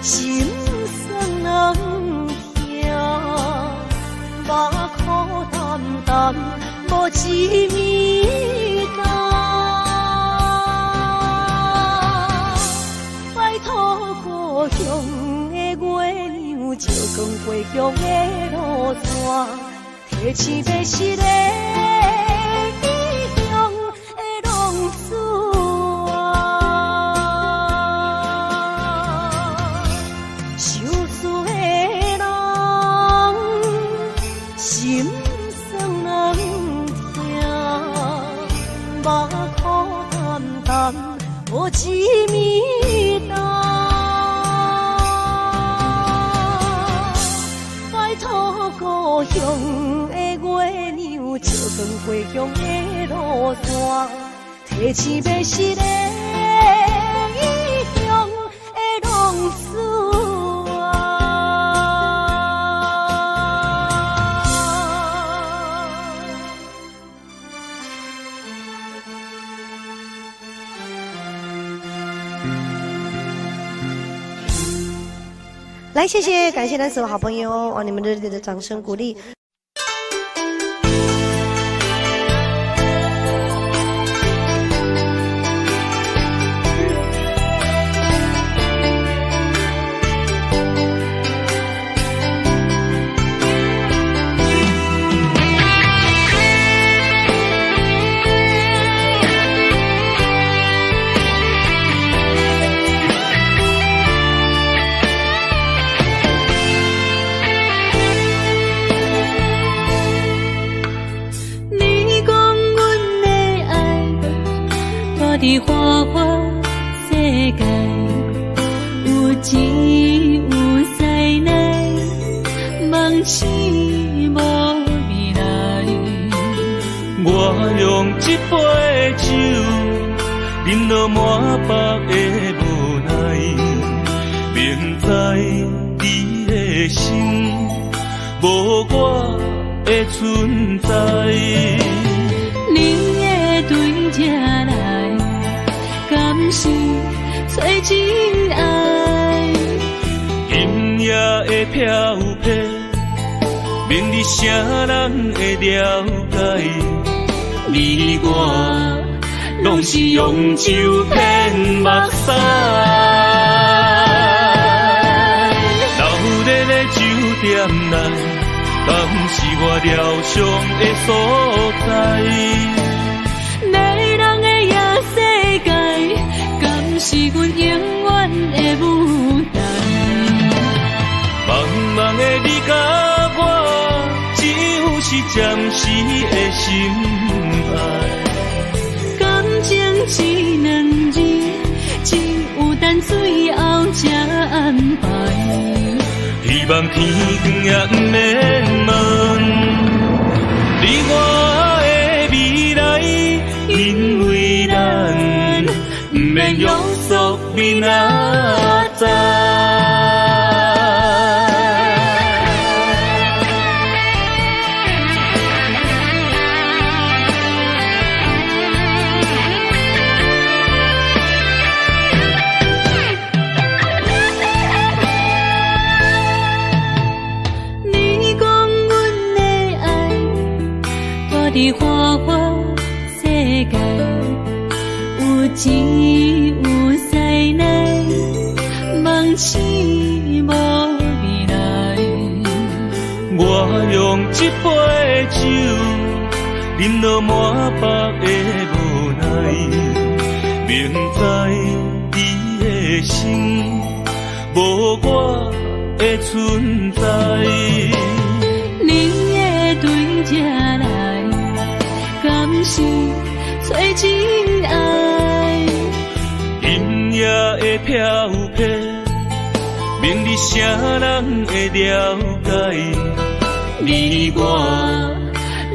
心酸人。目眶淡淡，无一面红。拜托故乡的月亮，照光回乡的路线，提醒要是个异乡能听，目眶淡淡无一暝重。拜托故乡的月娘，照光回乡的路线，提醒要是个异乡的浪子啊。
来，谢谢，感谢咱所有好朋友，哇，你们热烈的掌声鼓励。
伫花花世界，有钱有势内，梦醒无未来。
我用一杯酒，饮落满腹的无奈，明知你的心无我的存在。
你的对这来。敢是找真爱？
今夜的飘飘，明日啥人会了解？你我拢是用酒骗目屎，流热的酒店内，敢是我疗伤的所在？是阮永远的舞台，茫茫的你甲我，只有是暂时的心爱。
感情只两字，只有等最后才安排。
希望天光也不免问，你我的未来，因为咱不免约束明仔载。
你讲阮的爱，住伫花花世界，有钱有势内，梦醒无未来。
我用一杯酒，饮落满腹的无奈，明知你的心无我的存在。
你的对这来，敢是找真爱？
今夜的飘飘，明日啥人会了解？你我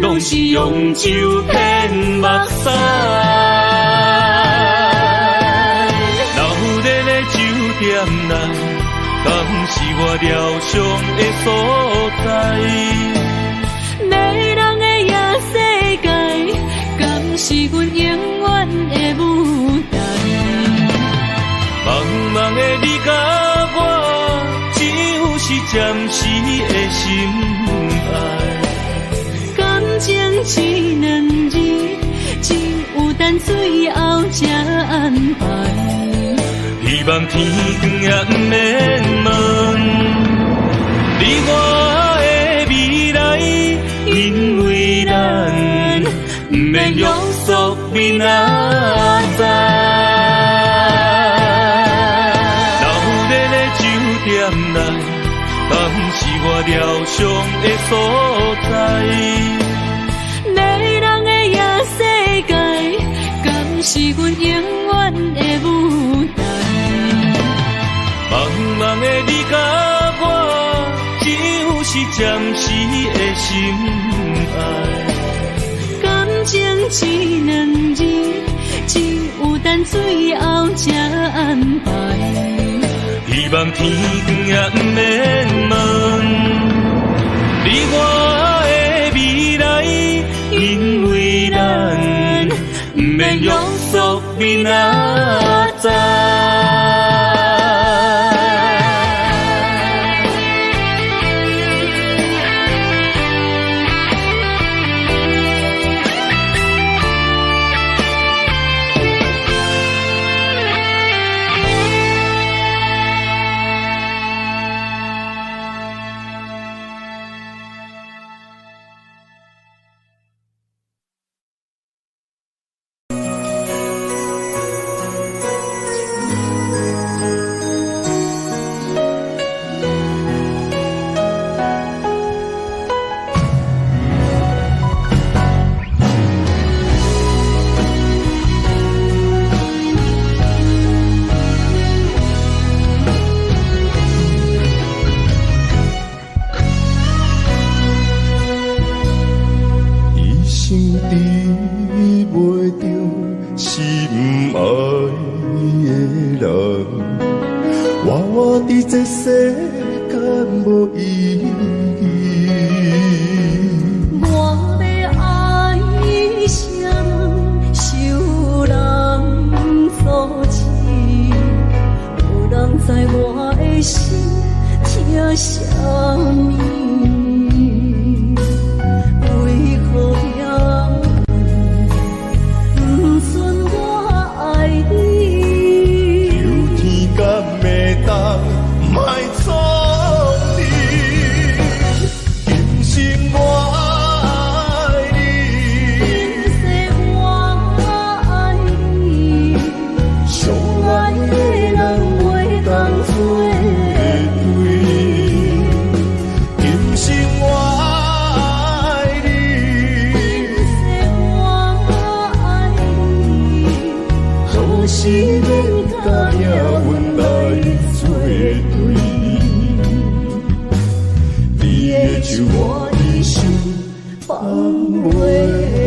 拢是用酒骗目屎，流热的酒店内，敢是我疗伤的所在？
迷人的夜世界，敢是阮永远的舞台？
茫茫的你甲我，只有是暂时的心爱。
感情只两字，只有等最后才安排。
希望天光也不免问，你我的未来，因为咱不免约束明仔载。店内，敢是我疗伤的所在？心爱。
感情一两字，只有等最后才安排。
希望天光也不免问你我的未来，因为咱不免约束明仔载。
放袂开。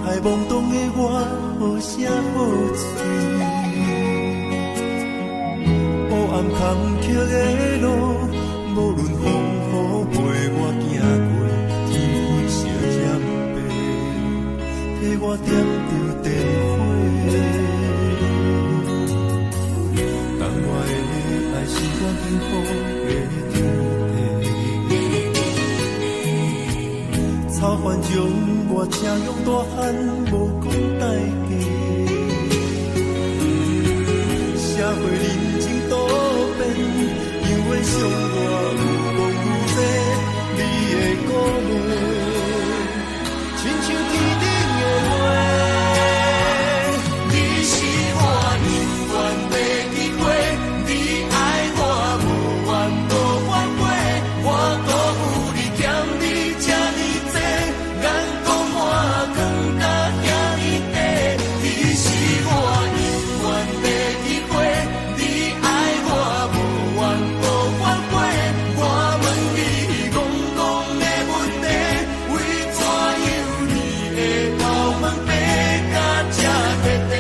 太懵懂的我，好声好嘴。黑暗坎坷的路，无论风雨陪我行过，天昏烧渐白，替我点着灯火。等我的爱是我幸福的天地，草原将我请用大汉，无讲代价。社会人情多变，因为伤我有梦有这，你的鼓励，亲像天顶的花。你是我永远的机会，你爱我无怨无反悔，我辜负你欠你这呢多，眼光我更加遐呢多。你是我永远的机会，你爱我无怨无反悔，我问你戆戆的问题，为怎样你的头毛白甲这块地？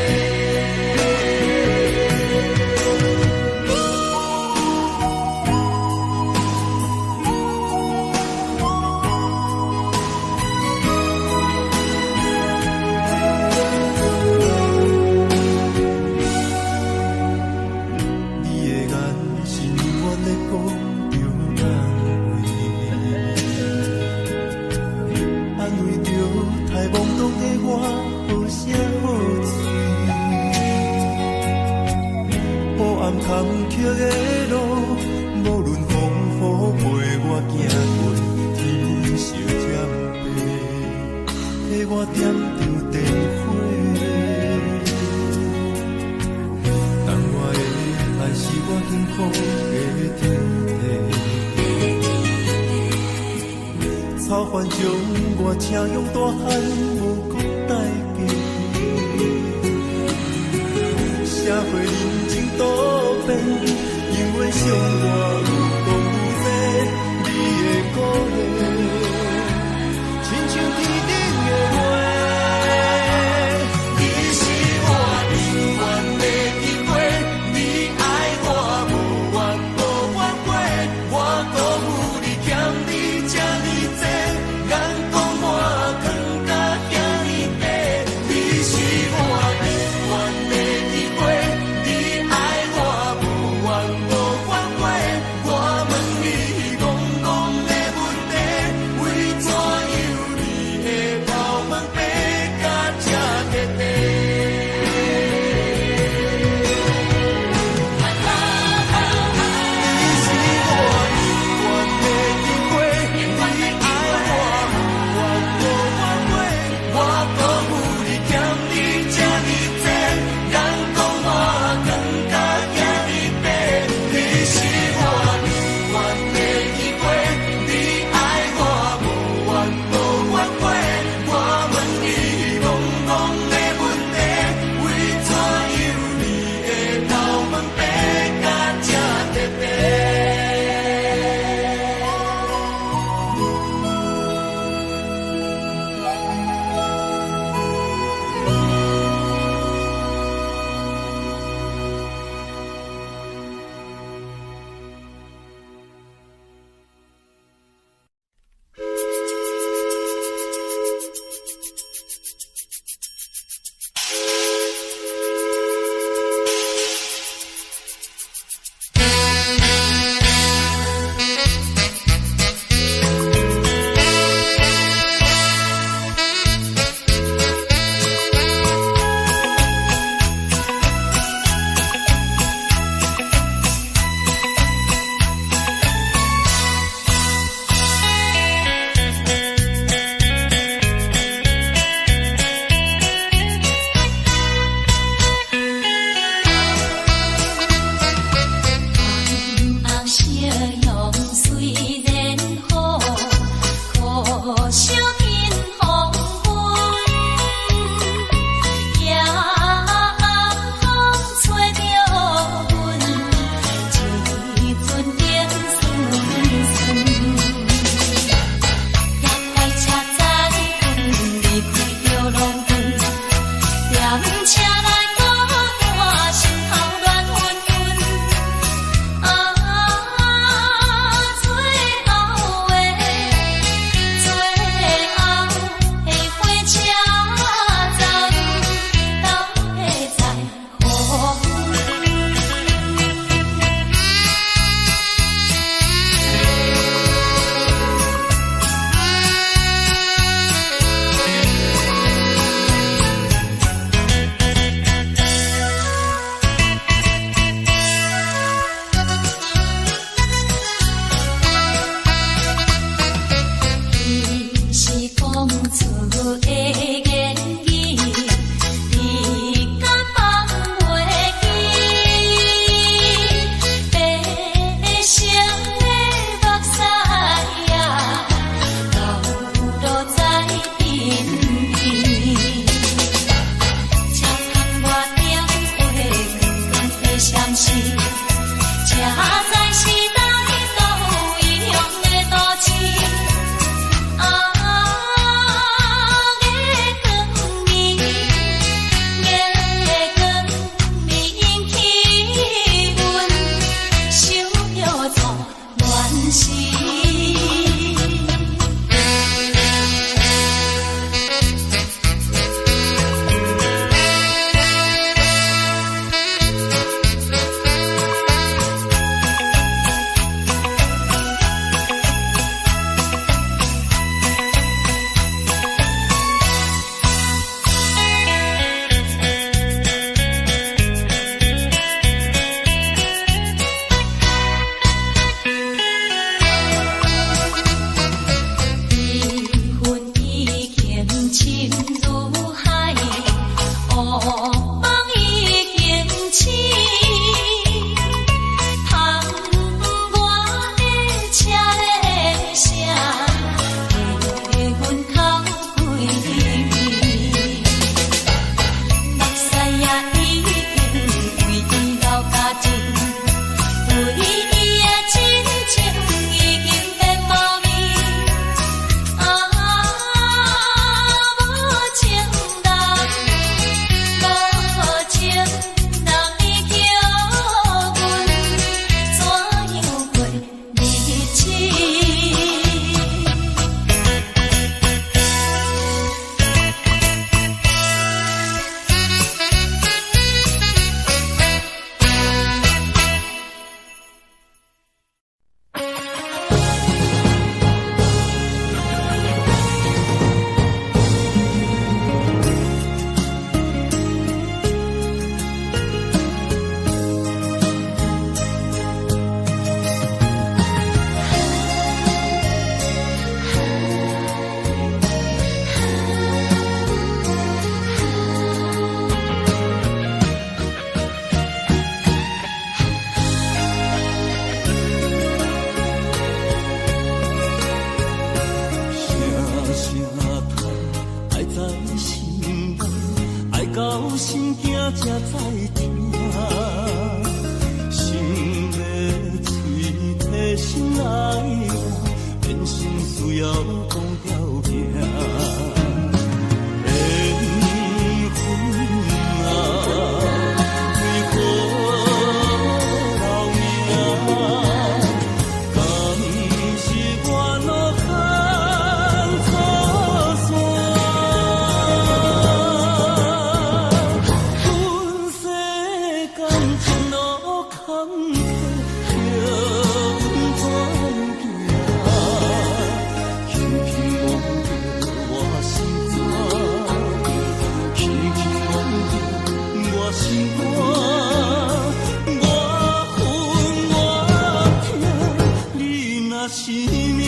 你的眼是永远在讲着安慰，安慰着太懵懂的我，好声好嘴。黑暗坎坷的路，无论风雨陪我行过，天昏烧渐白，替我点着灯火。等我的爱是我幸福的天地，草原将我请用大汉，无讲代价。社会人情多变，因为伤我有讲有这，你的鼓励，亲像天顶的花。你是我永远的机会，你爱我无怨无反悔，我辜负你欠你这呢多，眼光我更加遐呢
到心惊才知听，心要嘴提心爱我，变心需要讲条行。缘分啊，为何留名？敢是我路坎错线？阮世间前路坎坷，叫阮怎行？轻轻望着我心肝，轻轻望着我心肝，我恨我痛，你若是命。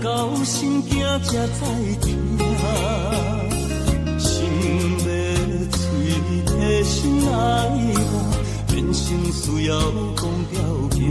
到心惊才知听，心要嘴提心爱我，变成需要讲条行。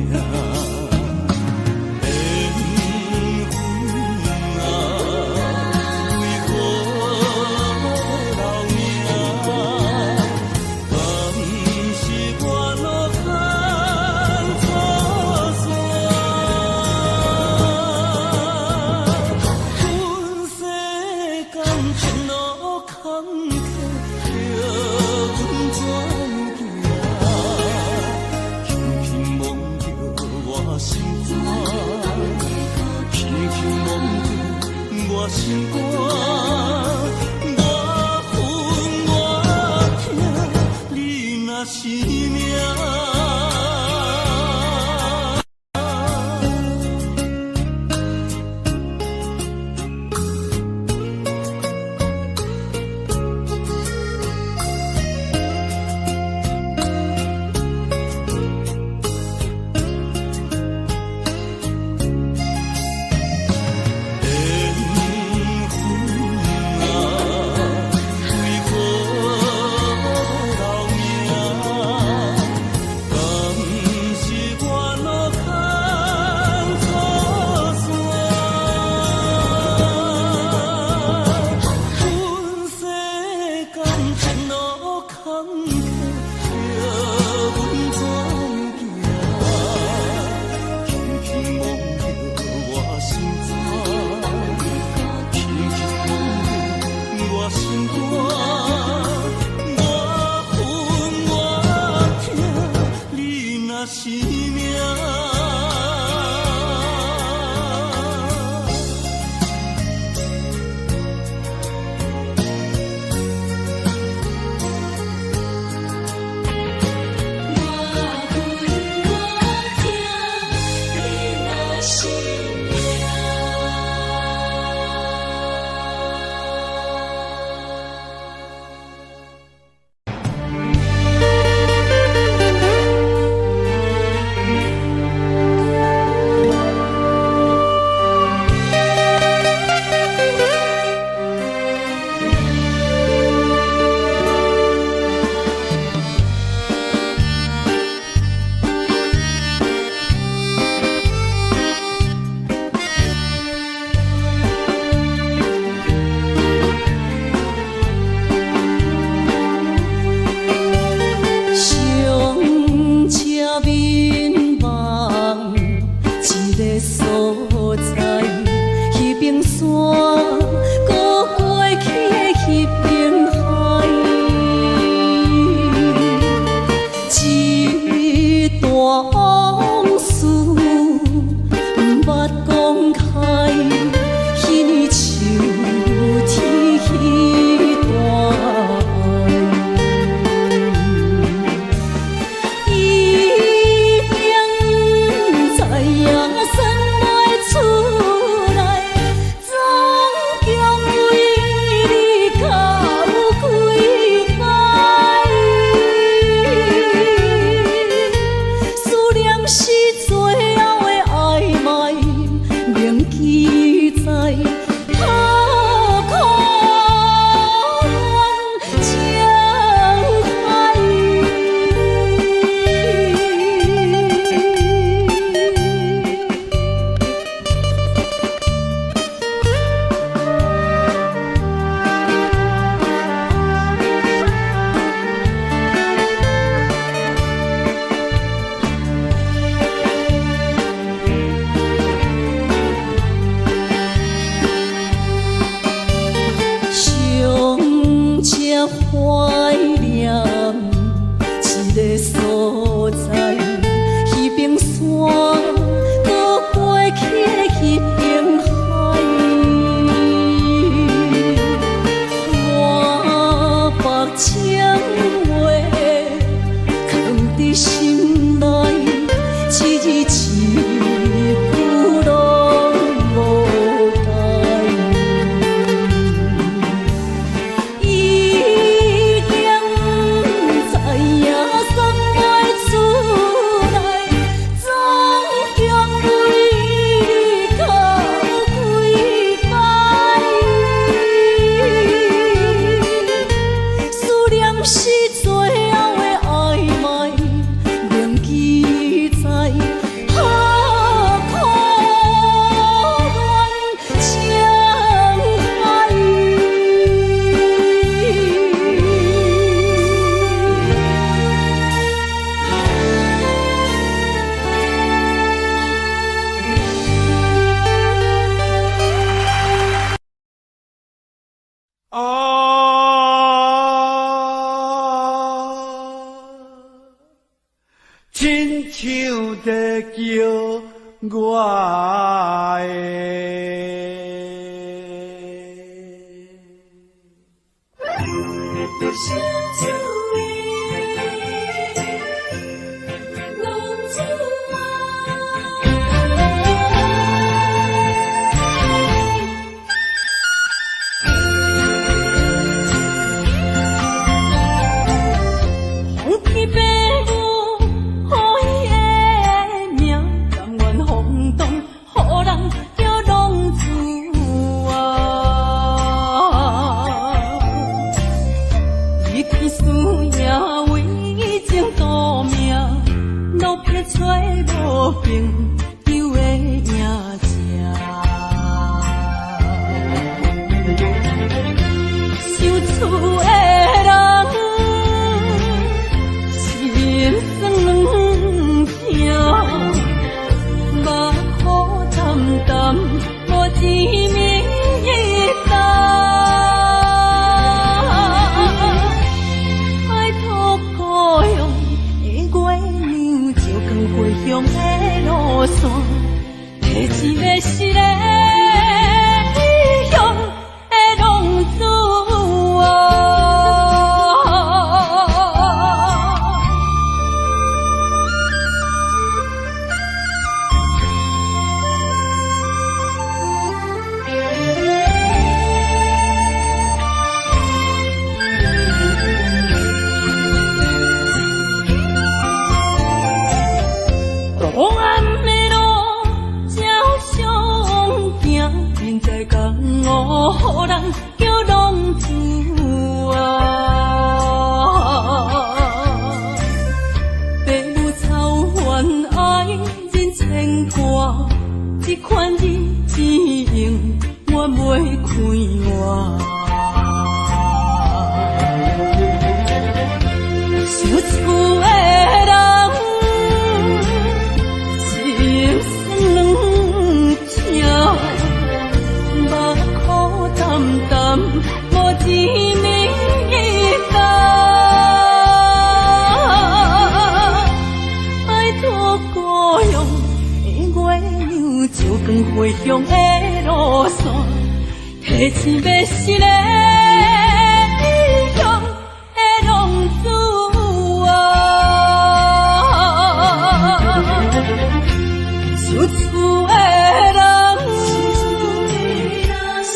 我心肝，我恨我痛，你若是命。
情话藏在心内，一字一句拢无改。已经知影山外出来，总共为你哭几摆。思念是最后的暧昧，铭记在何苦恋情海。
亲像在叫我
皇天白母，好伊的命，甘愿轰动，予人叫浪子啊！一天思也为情夺命，路撇找无朋友的影子。受厝的人，心酸两痛，目苦淡淡，无一明一暗。爱托故乡的月亮，照光回乡的路线，提一个失个异乡的浪子啊！黑暗的路，照常行，现在江湖，予人叫浪子啊！父母操怨爱人牵挂，这款日子用我袂开换。受厝的人，心酸两痛，目苦淡淡，无一明一暗。爱托故乡的月亮，照光回乡的路线，提一个失个异乡的浪子啊！受厝的人，心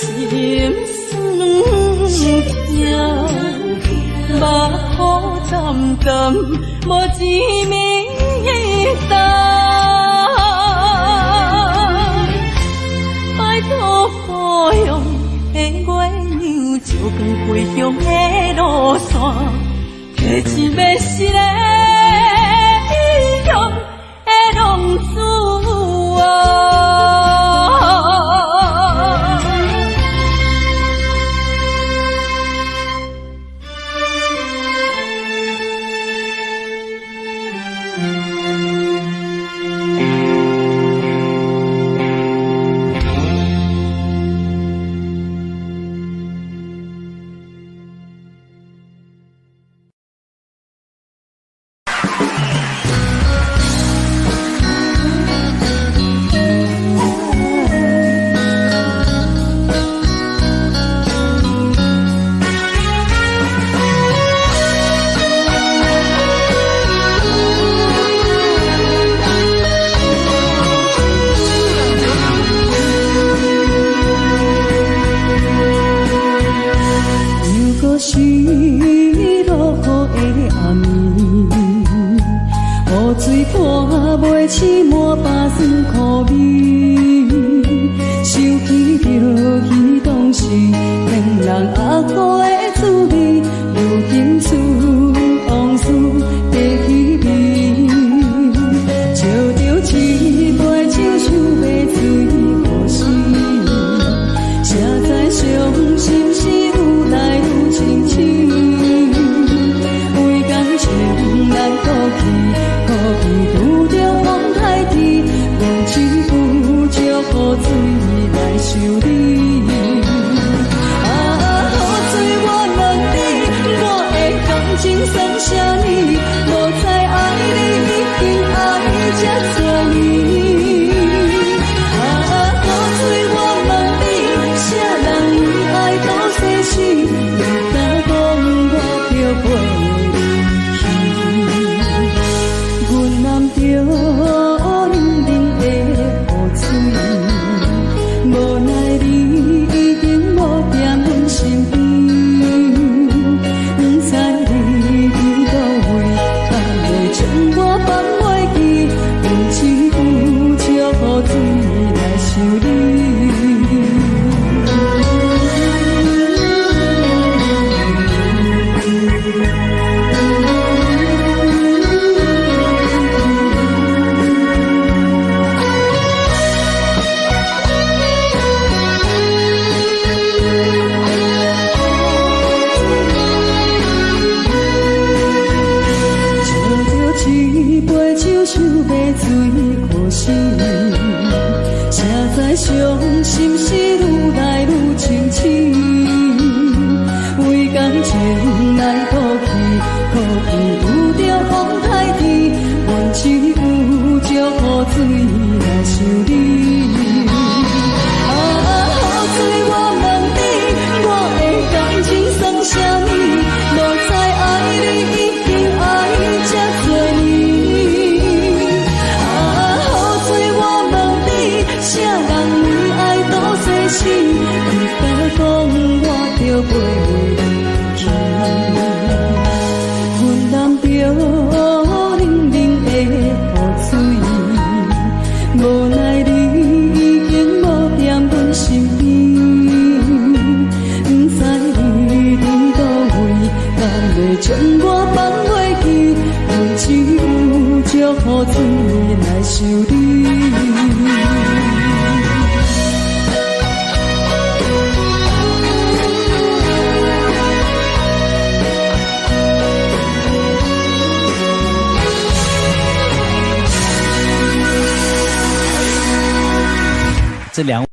酸两痛，目苦淡淡，无一明一暗。爱托故乡的月亮，照光回乡的路线，提一个失个异乡的浪子啊！是落雨的暗暝，雨水看袂起满巴酸苦味，想起着彼当时令人阿苦的滋味，如今思往事在稀微，笑着一杯酒想要醉过时，谁知伤心事愈来愈深深，为感情难过去，可比拄着风台天，望一句借雨水来想你。情算啥呢？无再爱你，已经爱这多年。雨水我问你，啥人为爱到世事？你敢讲我着陪你去？阮揽着冷冷的雨水，无奈你已经无在阮身边。伤心事愈来愈清醒，为感情来哭泣，可比拄着风台天，阮只有借雨水来想你。雨水我问你，我的感情算啥呢？无再爱你，已经爱这多年。雨水我问你，啥人？是，你敢讲我着陪你去？阮揽着冷冷的雨水，无奈你已经无在阮身边，不知你伫倒位，敢会将我放袂记？阮只有借雨水来想你。
这两位。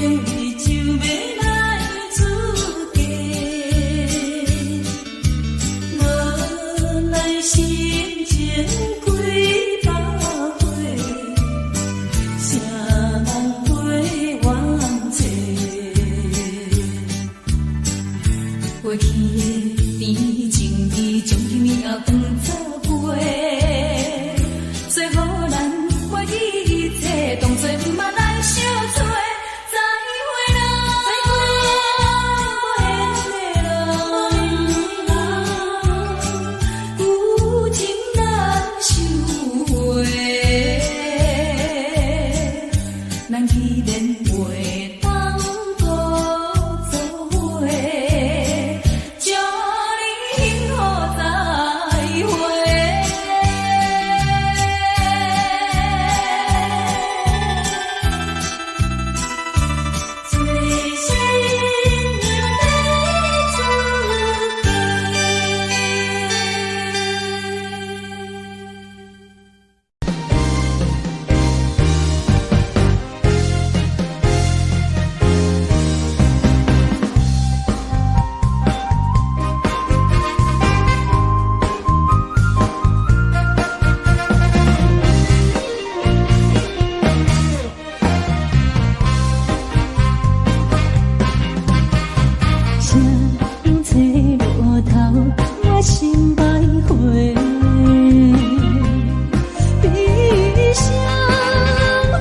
伊就要来出嫁，无奈心情几百回，谁人陪阮坐？过去的甜情意，从今以后当作陪。最好咱忘记一切，当作毋捌来相找。再会啦，有情难收回，咱既然袂当搁做伙，祝你幸福再会。最新娘要出嫁。谁吹落头，我心百回。悲伤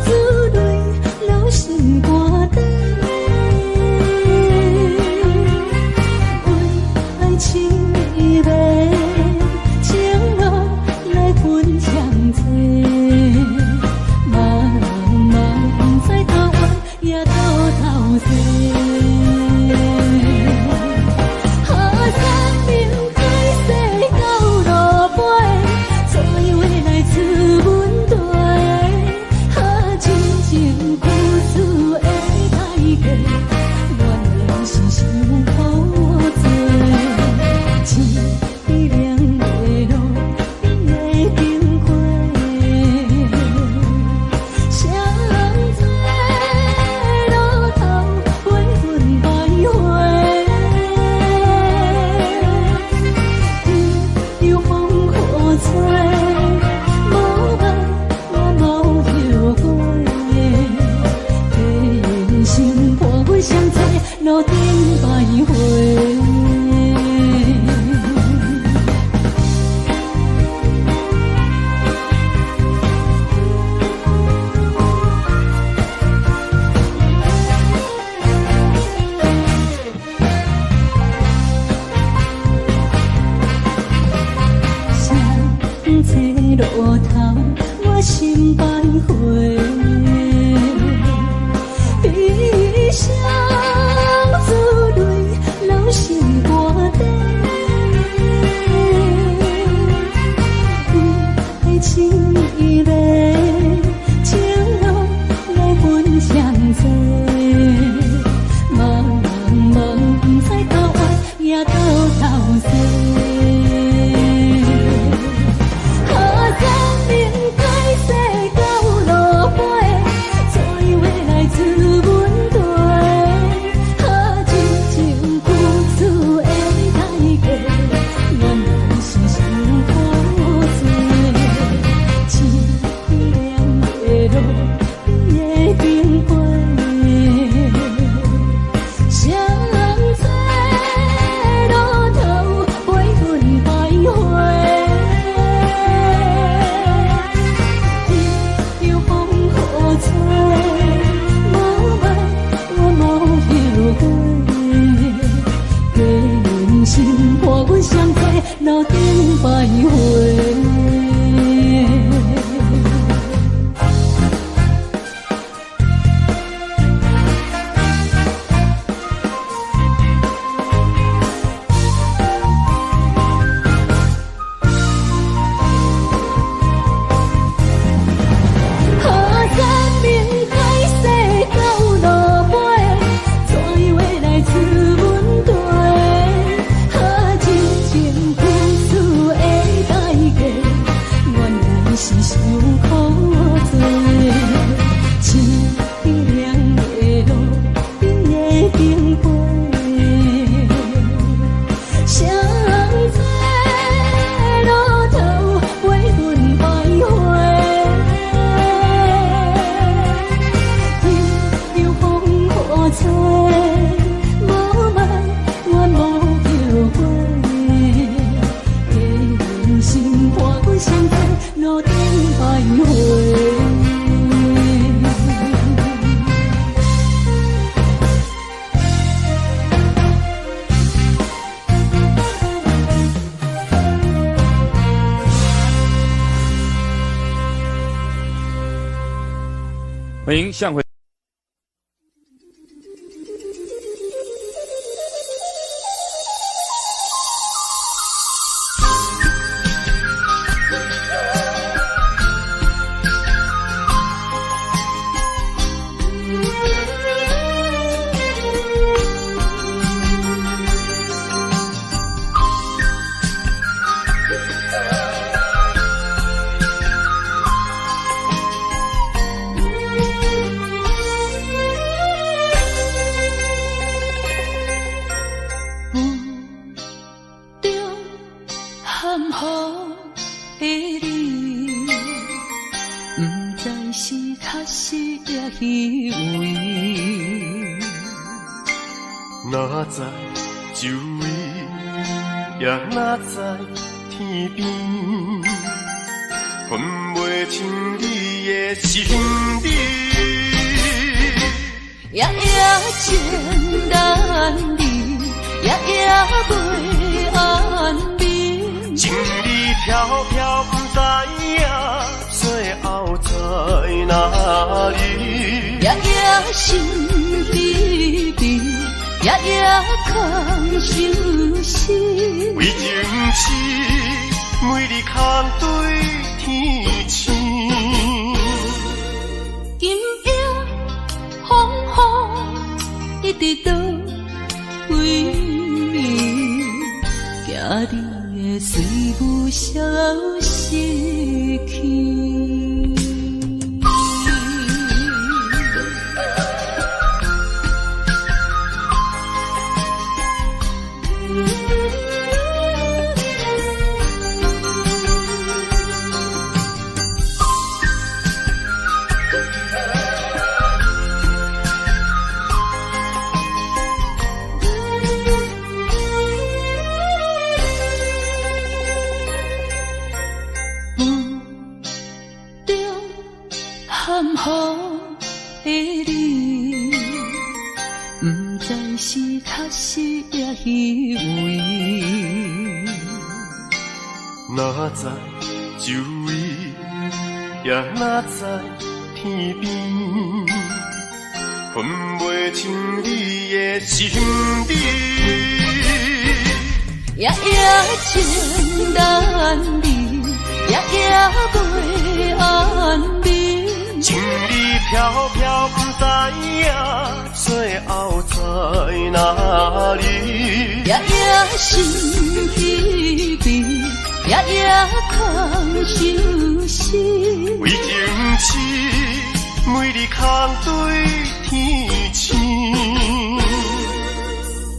自泪，流心肝底。为爱情依偎，情路来分相济。茫茫在头弯也头西。路顶徘徊。谁吹落头，我心百回。悲伤自泪，做，无问我无后悔。人生伴阮相随，路顶徘徊。
欢迎向回。
哪知周围，也哪知天边，分袂清你的心理。
夜夜情难离，夜夜袂安眠。
情理飘飘，不知影最后在哪里。
夜夜心悲悲。夜夜空相思，
为情痴，每日空对天星。
今夜风雨一直到为暝，惊你的随无消息去。
哪知周围，也哪知天边，分袂清你的心理。
夜夜情难离，夜夜袂安眠。
情理飘飘，不知影最后在哪里。
夜夜心悲悲。夜夜空相思，
为情痴，每日空对天星。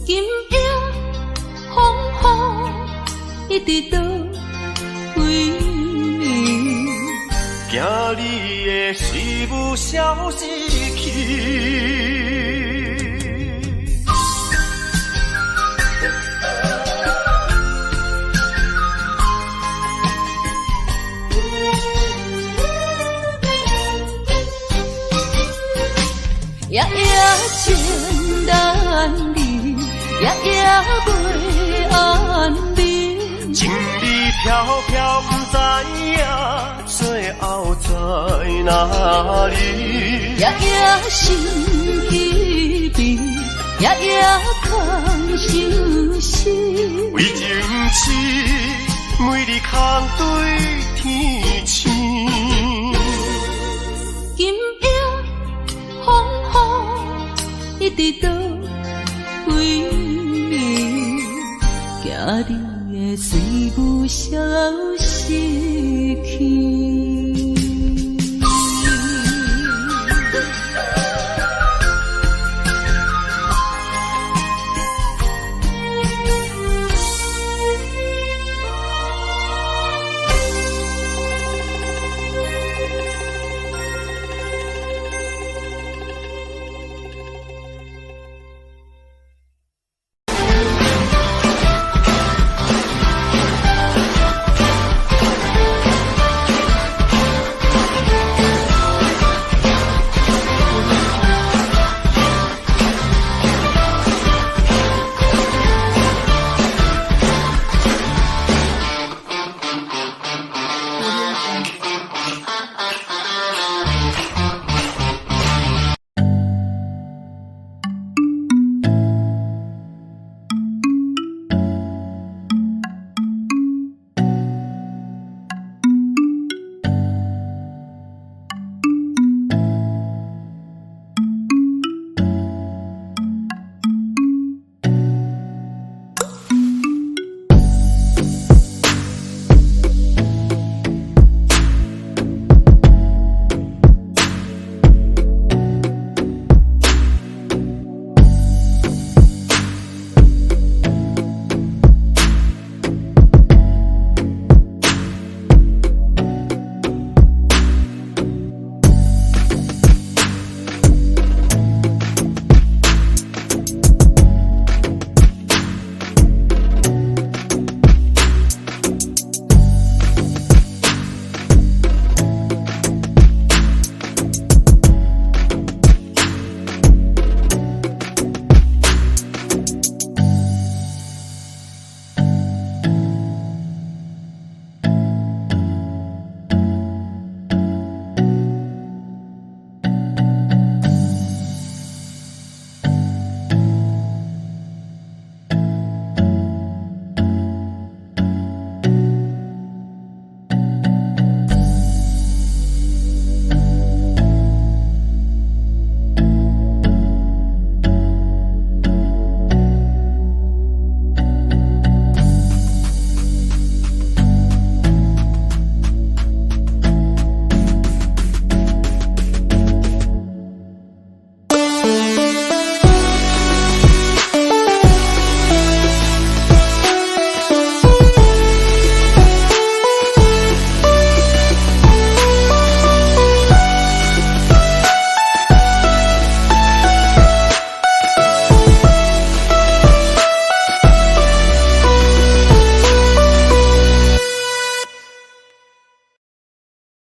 今夜风雨一直到为暝，
惊你的随无消息去。
夜夜情难离，夜夜袂安眠。
情理飘飘，不知影最后在哪里。
夜夜心悲悲，夜夜空相思。
为情痴，每日空对天星。
今夜风雨一直到为暝，惊你的随无消息去。